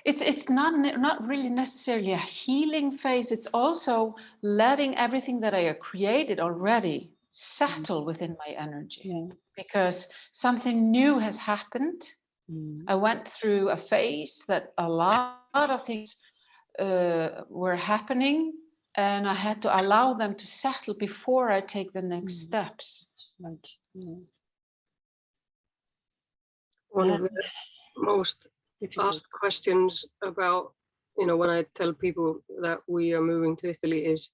It's not really necessarily a healing phase. It's also letting everything that I created already settle within my energy, because something new has happened. I went through a phase that a lot of things were happening, and I had to allow them to settle before I take the next steps. Right. One of the most asked questions about, when I tell people that we are moving to Italy is,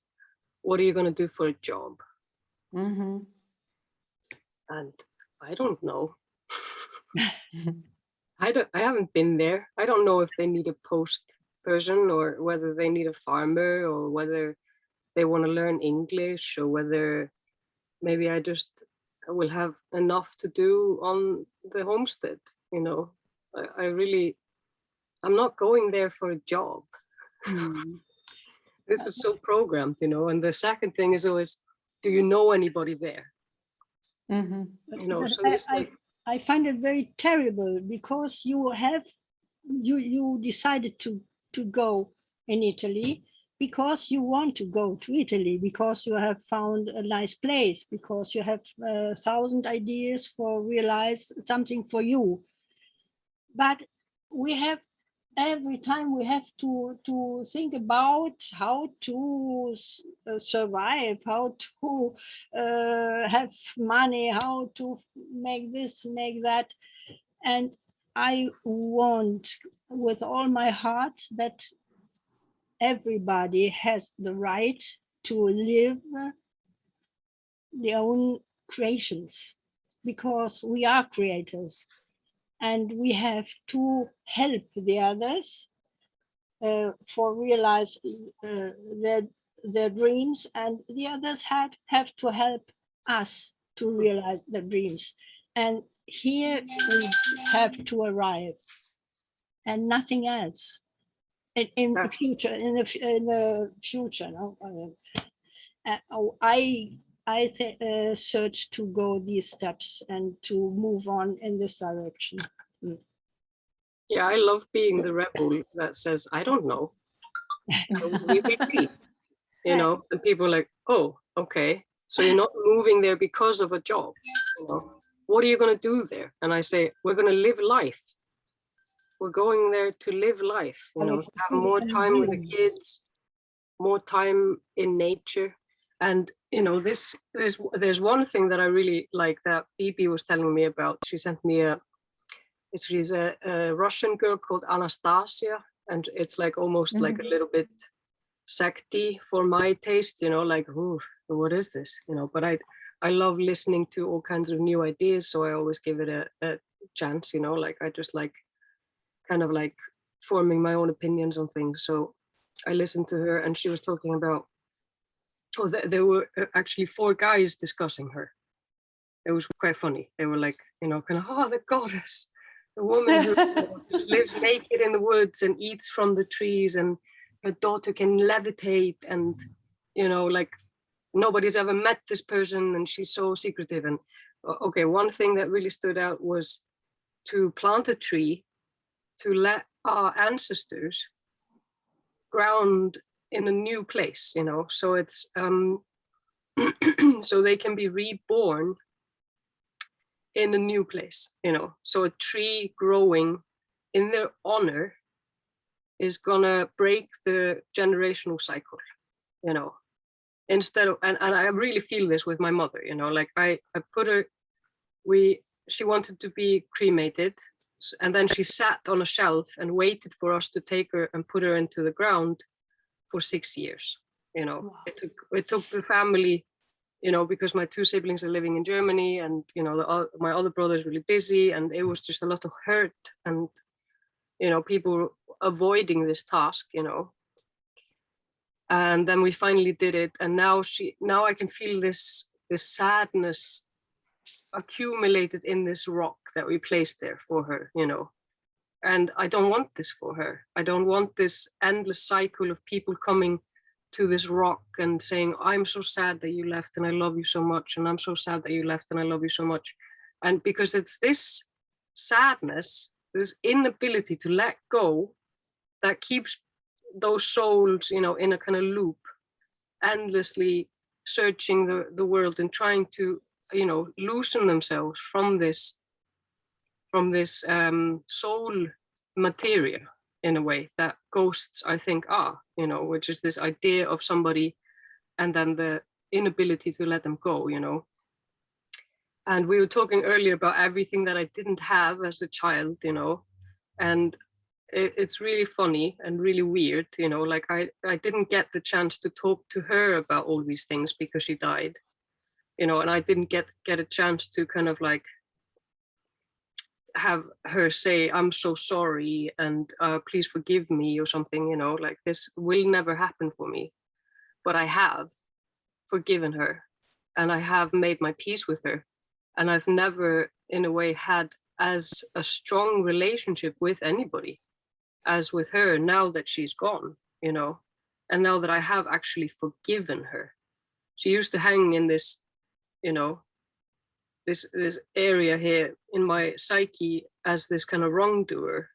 what are you going to do for a job? Mm-hmm. And I don't know. I haven't been there. I don't know if they need a post person, or whether they need a farmer, or whether they want to learn English, or whether maybe I just will have enough to do on the homestead. I'm not going there for a job. This is so programmed, and the second thing is always, do you know anybody there? So it's like, I find it very terrible, because you decided to go in Italy because you want to go to Italy, because you have found a nice place, because you have 1,000 ideas for realize something for you. But every time we have to think about how to survive, how to have money, how to make this, make that. And I want with all my heart that everybody has the right to live their own creations, because we are creators. And we have to help the others for realize their dreams, and the others have to help us to realize their dreams. And here we have to arrive, and nothing else. In the future, no? I search to go these steps and to move on in this direction. Yeah, I love being the rebel that says, I don't know. We will see. And people are like, oh, okay. So you're not moving there because of a job. What are you going to do there? And I say, we're going to live life. We're going there to live life, have more time with the kids, more time in nature. And there's one thing that I really like that Bibi was telling me about. She sent me she's a Russian girl called Anastasia, and it's like almost like a little bit secty for my taste, like, ooh, what is this? But I love listening to all kinds of new ideas, so I always give it a chance, like I just like kind of like forming my own opinions on things. So I listened to her, and she was talking about, there were actually 4 guys discussing her. It was quite funny. They were like, kind of, oh, the goddess, the woman who just lives naked in the woods and eats from the trees and her daughter can levitate, and you know, like nobody's ever met this person, and she's so secretive. And okay, one thing that really stood out was to plant a tree to let our ancestors ground in a new place, you know, so it's so they can be reborn in a new place, you know. So a tree growing in their honor is gonna break the generational cycle, you know. Instead of, and I really feel this with my mother, you know, like I put her, she wanted to be cremated, and then she sat on a shelf and waited for us to take her and put her into the ground for 6 years, you know. Wow. It took the family, you know, because my 2 siblings are living in Germany, and you know, my other brother is really busy, and it was just a lot of hurt, and you know, people avoiding this task, you know. And then we finally did it, and now I can feel this sadness accumulated in this rock that we placed there for her, you know. And I don't want this for her. I don't want this endless cycle of people coming to this rock and saying, I'm so sad that you left and I love you so much, and I'm so sad that you left and I love you so much. And because it's this sadness, this inability to let go, that keeps those souls, you know, in a kind of loop, endlessly searching the world and trying to, you know, loosen themselves from this soul materia, in a way that ghosts, I think, are, you know, which is this idea of somebody and then the inability to let them go, you know. And we were talking earlier about everything that I didn't have as a child, you know, and it's really funny and really weird, you know, like I didn't get the chance to talk to her about all these things because she died, you know, and I didn't get a chance to kind of like have her say, I'm so sorry, and please forgive me or something, you know, like this will never happen for me. But I have forgiven her, and I have made my peace with her. And I've never, in a way, had as a strong relationship with anybody as with her now that she's gone, you know, and now that I have actually forgiven her. She used to hang in this, you know, this area here in my psyche as this kind of wrongdoer.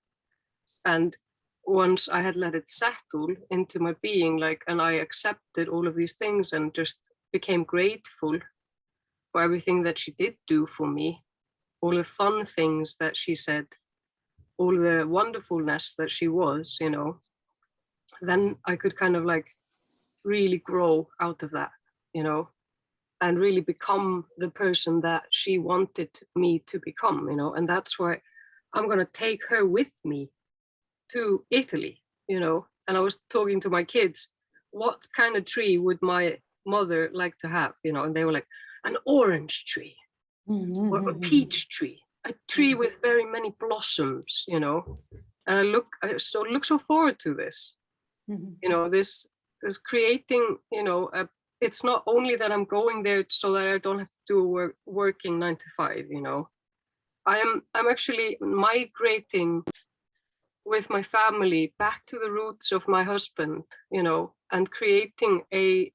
And once I had let it settle into my being, like, and I accepted all of these things and just became grateful for everything that she did do for me, all the fun things that she said, all the wonderfulness that she was, you know, then I could kind of like really grow out of that, you know, and really become the person that she wanted me to become, you know. And that's why I'm going to take her with me to Italy, you know. And I was talking to my kids, what kind of tree would my mother like to have, you know, and they were like, an orange tree, or a peach tree, a tree with very many blossoms, you know. And I look so forward to this, you know, this creating, you know, it's not only that I'm going there so that I don't have to do working 9 to 5, you know. I'm actually migrating with my family back to the roots of my husband, you know, and creating a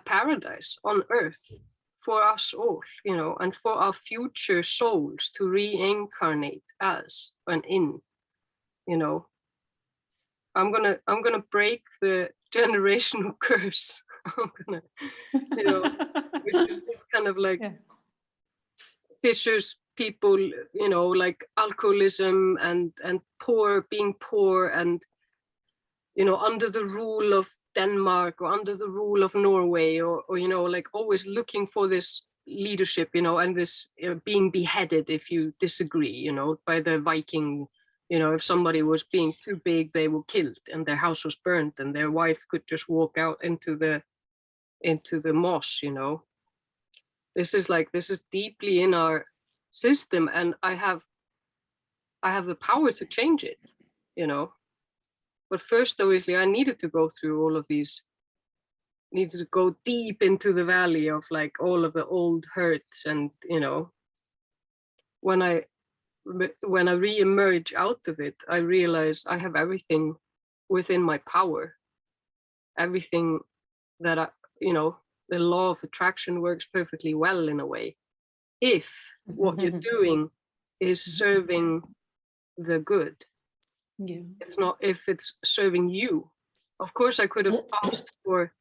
paradise on earth for us all, you know, and for our future souls to reincarnate as and in, you know. I'm gonna break the generational curse. I'm gonna, you know, which is this kind of like vicious people, you know, like alcoholism and being poor and, you know, under the rule of Denmark or under the rule of Norway, or you know, like always looking for this leadership, you know, and this being beheaded if you disagree, you know, by the Viking. You know, if somebody was being too big, they were killed and their house was burnt and their wife could just walk out into the moss, you know. This is deeply in our system, and I have the power to change it, you know. But first, obviously, I needed to go through all of these, needed to go deep into the valley of like all of the old hurts. And, you know, when I re-emerge out of it, I realize I have everything within my power. Everything that the law of attraction works perfectly well in a way. If what you're doing is serving the good. Yeah. It's not if it's serving you. Of course, I could have asked for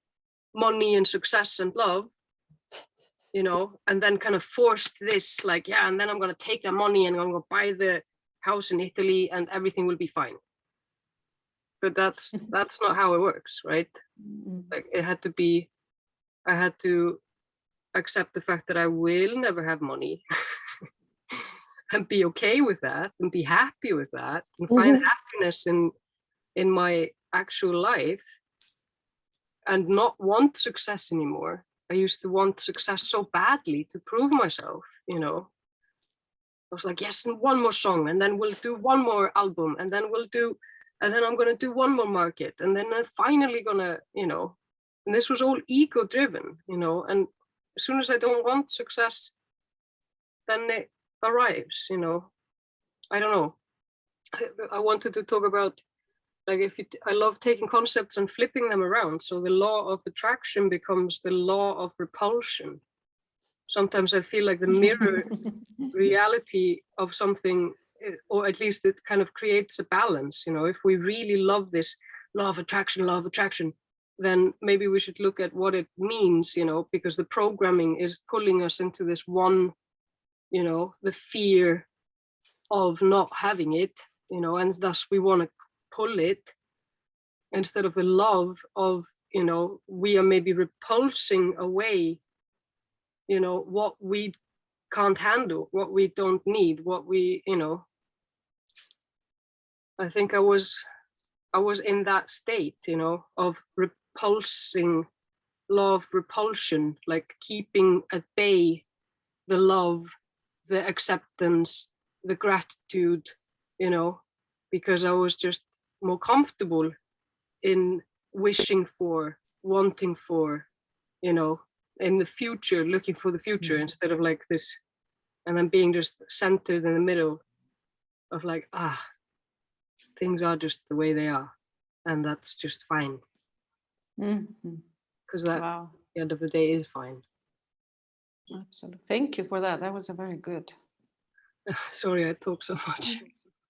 money and success and love, and then kind of forced this, like, yeah, and then I'm going to take the money and I'm going to buy the house in Italy and everything will be fine. But that's not how it works, right? Like, I had to accept the fact that I will never have money and be okay with that and be happy with that and find happiness in my actual life and not want success anymore. I used to want success so badly to prove myself, I was like, yes, and one more song, and then we'll do one more album, and then I'm going to do one more market, and then I'm finally gonna, and this was all ego driven, and as soon as I don't want success, then it arrives, I don't know. I wanted to talk about, like, I love taking concepts and flipping them around. So the law of attraction becomes the law of repulsion. Sometimes I feel like the mirror reality of something, or at least it kind of creates a balance. If we really love this law of attraction, then maybe we should look at what it means, because the programming is pulling us into this one, the fear of not having it, and thus we want to pull it, instead of the love of, we are maybe repulsing away, what we can't handle, what we don't need, what we, I think I was in that state, of repulsing, law of repulsion, like keeping at bay the love, the acceptance, the gratitude, because I was just more comfortable in wishing for, wanting for, in the future, looking for the future, instead of like this, and then being just centered in the middle of like, things are just the way they are, and that's just fine. Because that, Wow. at the end of the day, is fine. Absolutely. Thank you for that. That was a very good. Sorry, I talk so much.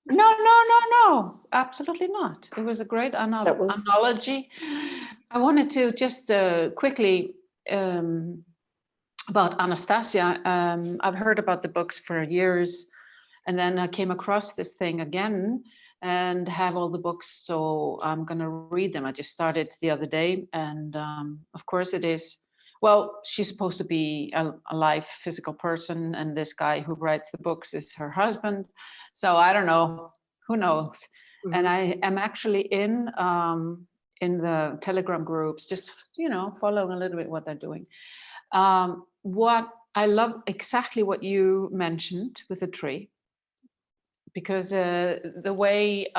No, absolutely not. It was a great analogy. I wanted to just quickly about Anastasia. I've heard about the books for years, and then I came across this thing again and have all the books, so I'm going to read them. I just started the other day, and of course it is, well, she's supposed to be a live physical person, and this guy who writes the books is her husband. So I don't know, who knows? And I am actually in the Telegram groups, just, following a little bit what they're doing. What I love exactly what you mentioned with the tree, because the way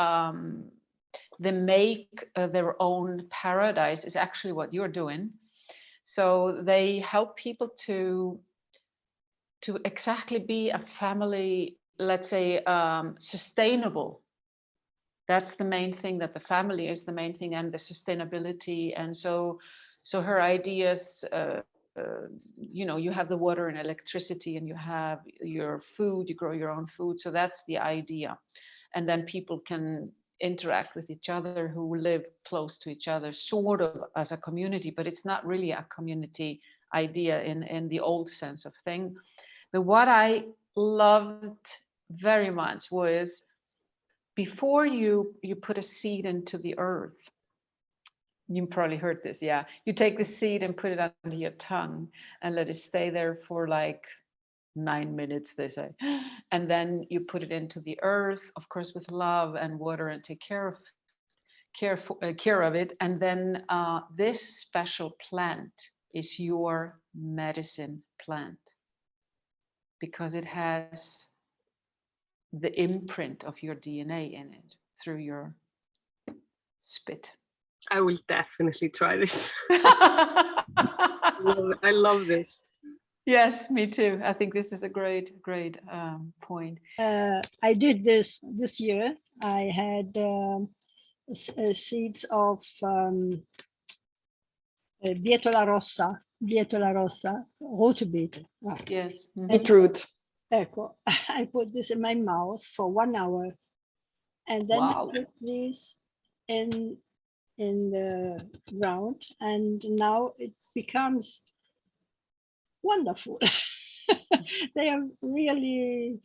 they make their own paradise is actually what you're doing. So they help people to exactly be a family, let's say, sustainable. That's the main thing, that the family is the main thing, and the sustainability. And so her ideas, you have the water and electricity, and you have your food, you grow your own food. So that's the idea. And then people can interact with each other who live close to each other, sort of as a community, but it's not really a community idea in the old sense of thing. But what I loved very much was, before you put a seed into the earth, you probably heard this, yeah. You take the seed and put it under your tongue and let it stay there for like 9 minutes, they say. And then you put it into the earth, of course, with love and water, and take care of it. And then this special plant is your medicine plant, because it has the imprint of your DNA in it through your spit. I will definitely try this. I love this. Yes, me too. I think this is a great point. I did this year. I had seeds of bietola rossa, rotenbeete. Ah. Yes. Beetroot. Ecco, I put this in my mouth for 1 hour, and then Wow. I put this in the ground, and now it becomes wonderful. They are really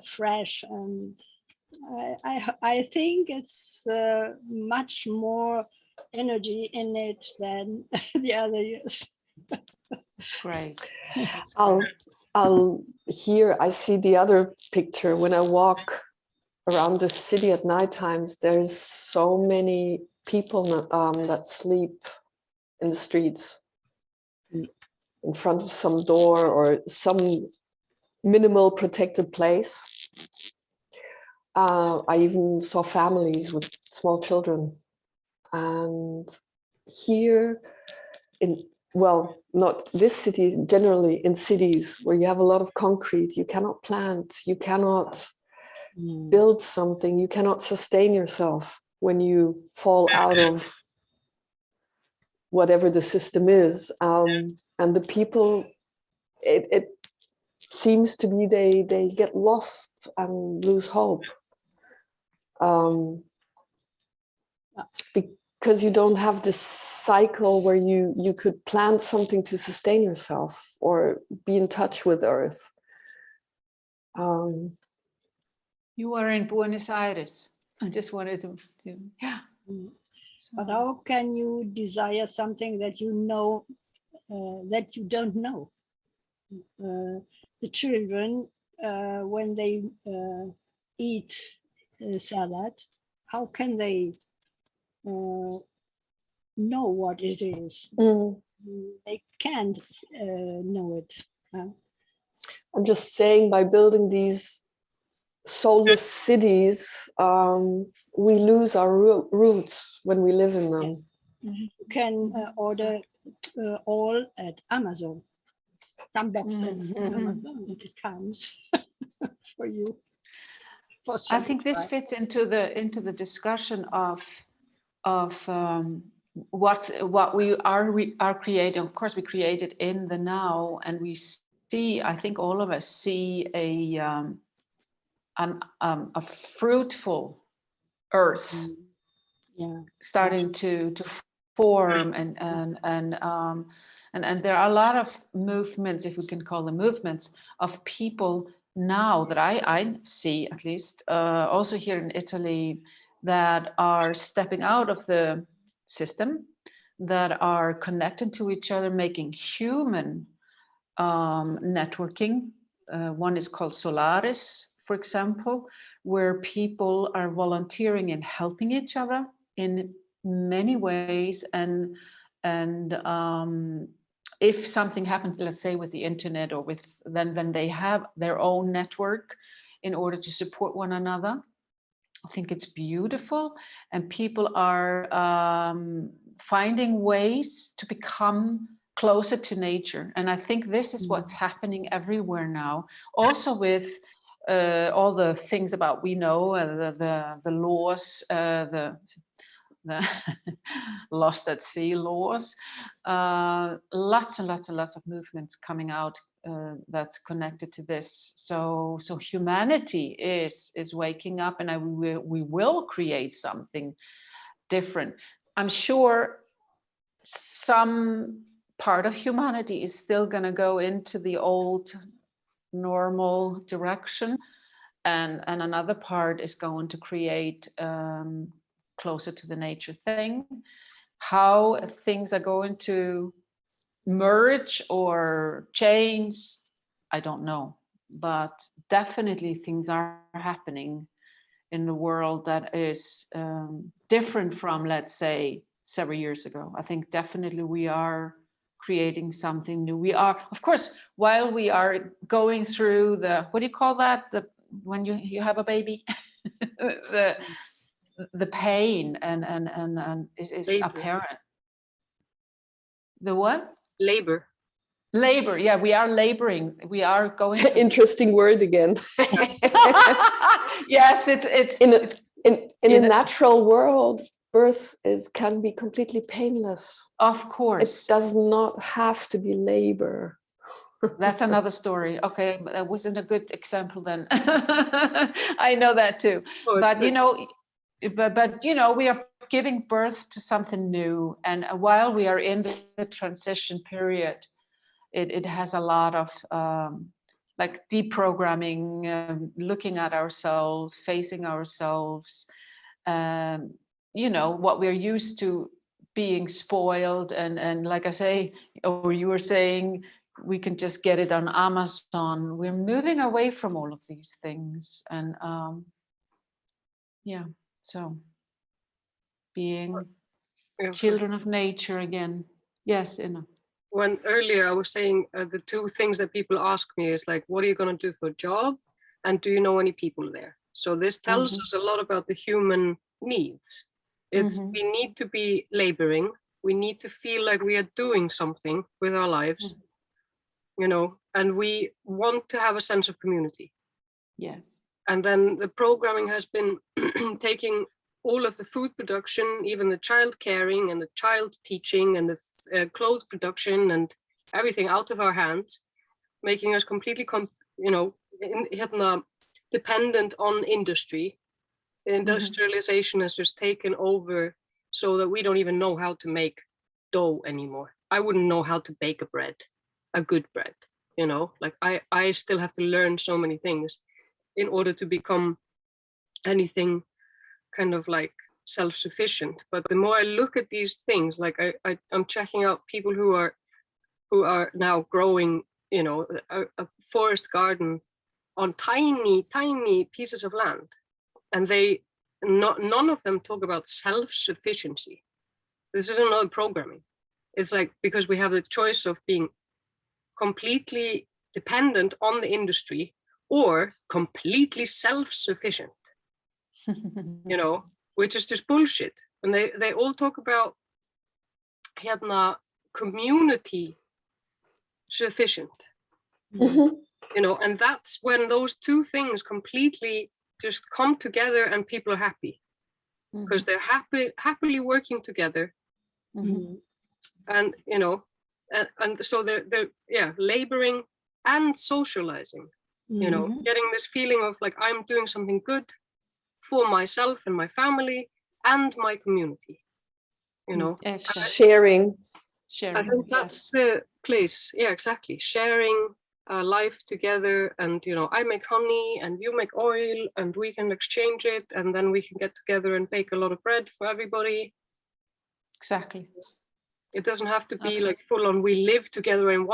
fresh, and I think it's much more energy in it than the other years. Great. I'll here I see the other picture. When I walk around the city at night times, there's so many people that sleep in the streets, in front of some door or some minimal protected place. I even saw families with small children. And here not this city, generally in cities where you have a lot of concrete, you cannot plant, you cannot build something, you cannot sustain yourself when you fall out of whatever the system is. And the people, it seems to be they get lost and lose hope. Because you don't have this cycle where you could plant something to sustain yourself or be in touch with earth. You are in Buenos Aires. I just wanted to yeah. But how can you desire something that you know that you don't know? The children, when they eat salad, how can they know what it is? They can't know it. I'm just saying, by building these soulless cities, we lose our roots when we live in them. You can order all at Amazon. Some boxes Amazon, it comes for you. I think this fits into the discussion of what we are creating. Of course, we create it in the now, and we see. I think all of us see a fruitful earth starting to form, and there are a lot of movements, if we can call them movements, of people now that I see, at least also here in Italy, that are stepping out of the system, that are connected to each other, making human networking. One is called Solaris, for example, where people are volunteering and helping each other in many ways, and if something happens, let's say with the internet or with then they have their own network in order to support one another. I think it's beautiful, and people are finding ways to become closer to nature. And I think this is what's happening everywhere now, also with all the things about, we know, the laws, the lost at sea laws, lots and lots and lots of movements coming out that's connected to this. So humanity is waking up, and we will create something different. I'm sure some part of humanity is still going to go into the old normal direction, and another part is going to create closer to the nature thing. How things are going to merge or change, I don't know, but definitely things are happening in the world that is different from, let's say, several years ago. I think definitely we are creating something new. We are, of course, while we are going through the, what do you call that? When you have a baby, the pain and is apparent. The what? Labor. Labor, yeah, we are laboring. We are going. Interesting word again. Yes, it's in a natural world, birth can be completely painless. Of course. It does not have to be labor. That's another story. Okay, but that wasn't a good example then. I know that too. Oh, But good. you know, we are giving birth to something new, and while we are in the transition period, it has a lot of like deprogramming, looking at ourselves, facing ourselves. What we're used to being spoiled, and like I say, or you were saying, we can just get it on Amazon. We're moving away from all of these things, and so being children of nature again. Yes, Inna. When earlier I was saying the two things that people ask me is like, what are you going to do for a job? And do you know any people there? So this tells us a lot about the human needs. It's we need to be laboring. We need to feel like we are doing something with our lives, and we want to have a sense of community. Yes. And then the programming has been taking all of the food production, even the child caring and the child teaching and the clothes production and everything out of our hands, making us completely, dependent on industry. The industrialization has just taken over so that we don't even know how to make dough anymore. I wouldn't know how to bake a good bread, like I still have to learn so many things in order to become anything kind of like self-sufficient. But the more I look at these things, like I'm checking out people who are now growing, a forest garden on tiny pieces of land, and none of them talk about self-sufficiency. This is another programming. It's like, because we have the choice of being completely dependent on the industry or completely self-sufficient, which is just bullshit. And they all talk about community sufficient, and that's when those two things completely just come together and people are happy because they're happily working together. And and so they're laboring and socializing, getting this feeling of like, I'm doing something good for myself and my family and my community, sharing. I think that's the place. Yeah, exactly. Sharing life together, and I make honey and you make oil and we can exchange it, and then we can get together and bake a lot of bread for everybody. Exactly. It doesn't have to be like full on, we live together in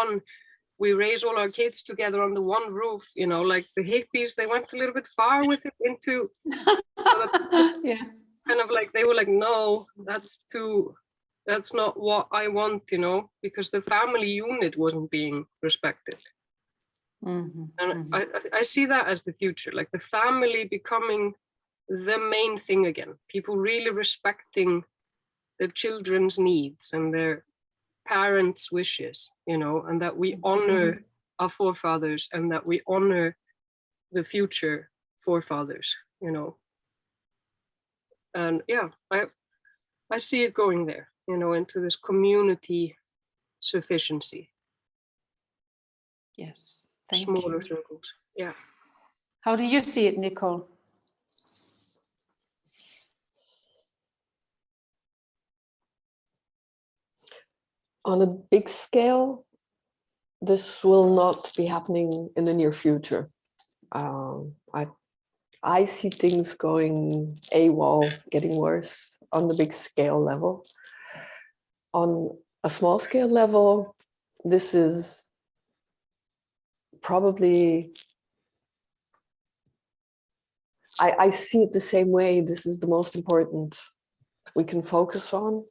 we raise all our kids together under one roof, like the hippies, they went a little bit far with it into so that kind of like, they were like, no, that's not what I want, because the family unit wasn't being respected. And I see that as the future, like the family becoming the main thing again, people really respecting their children's needs and their parents' wishes, and that we honor our forefathers and that we honor the future forefathers, and I see it going there, into this community sufficiency. Yes, thank smaller you. circles. Yeah. How do you see it, Nicole? On a big scale, this will not be happening in the near future. I see things going AWOL, getting worse on the big scale level. On a small scale level, this is probably, I see it the same way. This is the most important we can focus on.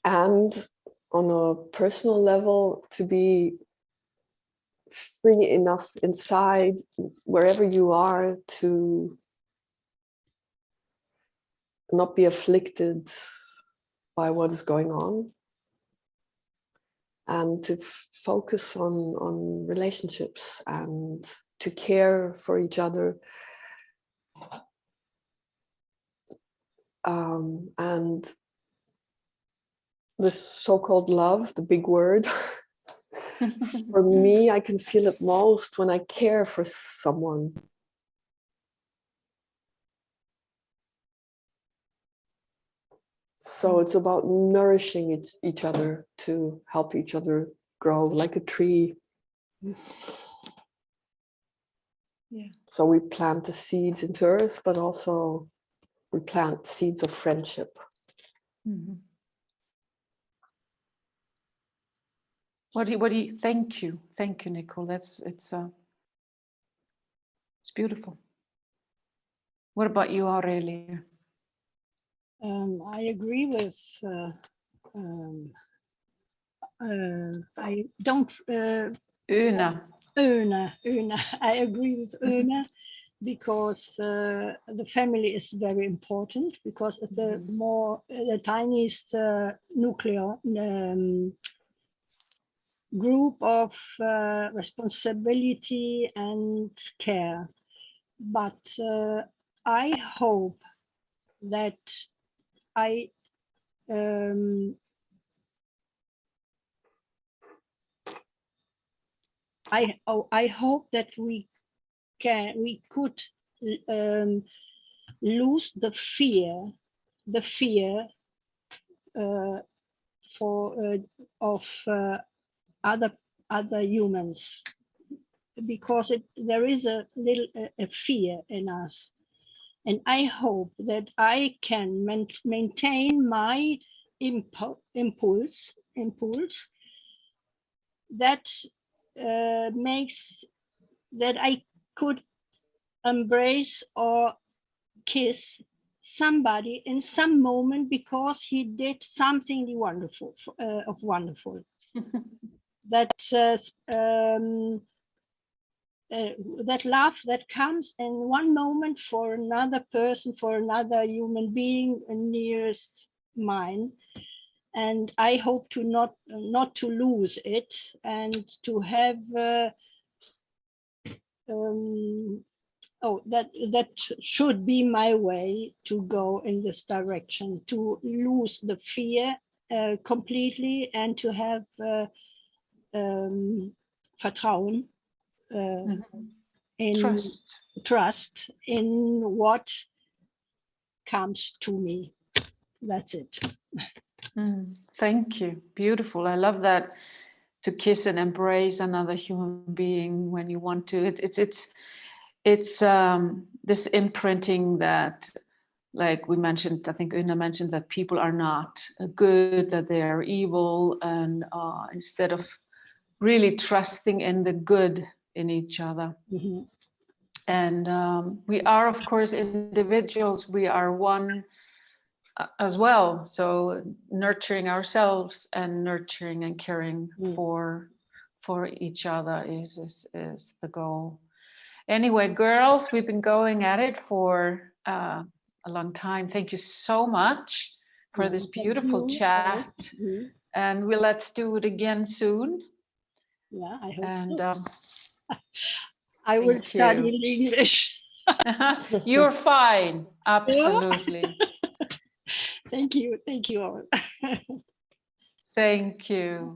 And on a personal level, to be free enough inside, wherever you are, to not be afflicted by what is going on. and to focus on relationships and to care for each other. And this so-called love, the big word, for me, I can feel it most when I care for someone. So it's about nourishing each other to help each other grow like a tree. Yeah. So we plant the seeds into earth, but also we plant seeds of friendship. Mm-hmm. What do you, thank you, Nicole. It's beautiful. What about you, Aurelia? I agree with. I don't. Una. Una. I agree with Una because the family is very important, because the the tiniest nuclear group of responsibility and care. But I hope that I hope that we could lose the fear of other humans, because there is a little a fear in us, and I hope that I can maintain my impulse that makes that I could embrace or kiss somebody in some moment because he did something wonderful that that love that comes in one moment for another person, for another human being nearest mine, and I hope to not to lose it, and to have that should be my way to go in this direction, to lose the fear completely, and to have Vertrauen, in trust in what comes to me. That's it. Thank you. Beautiful. I love that, to kiss and embrace another human being when you want to. It's this imprinting that, like we mentioned, I think Una mentioned, that people are not good, that they are evil, and instead of really trusting in the good in each other. Mm-hmm. And we are, of course, individuals. We are one as well. So nurturing ourselves and nurturing and caring for each other is the goal. Anyway, girls, we've been going at it for a long time. Thank you so much for this beautiful chat. And let's do it again soon. Yeah, I hope and, so. I will study English. You're fine. Absolutely. Thank you all. Thank you.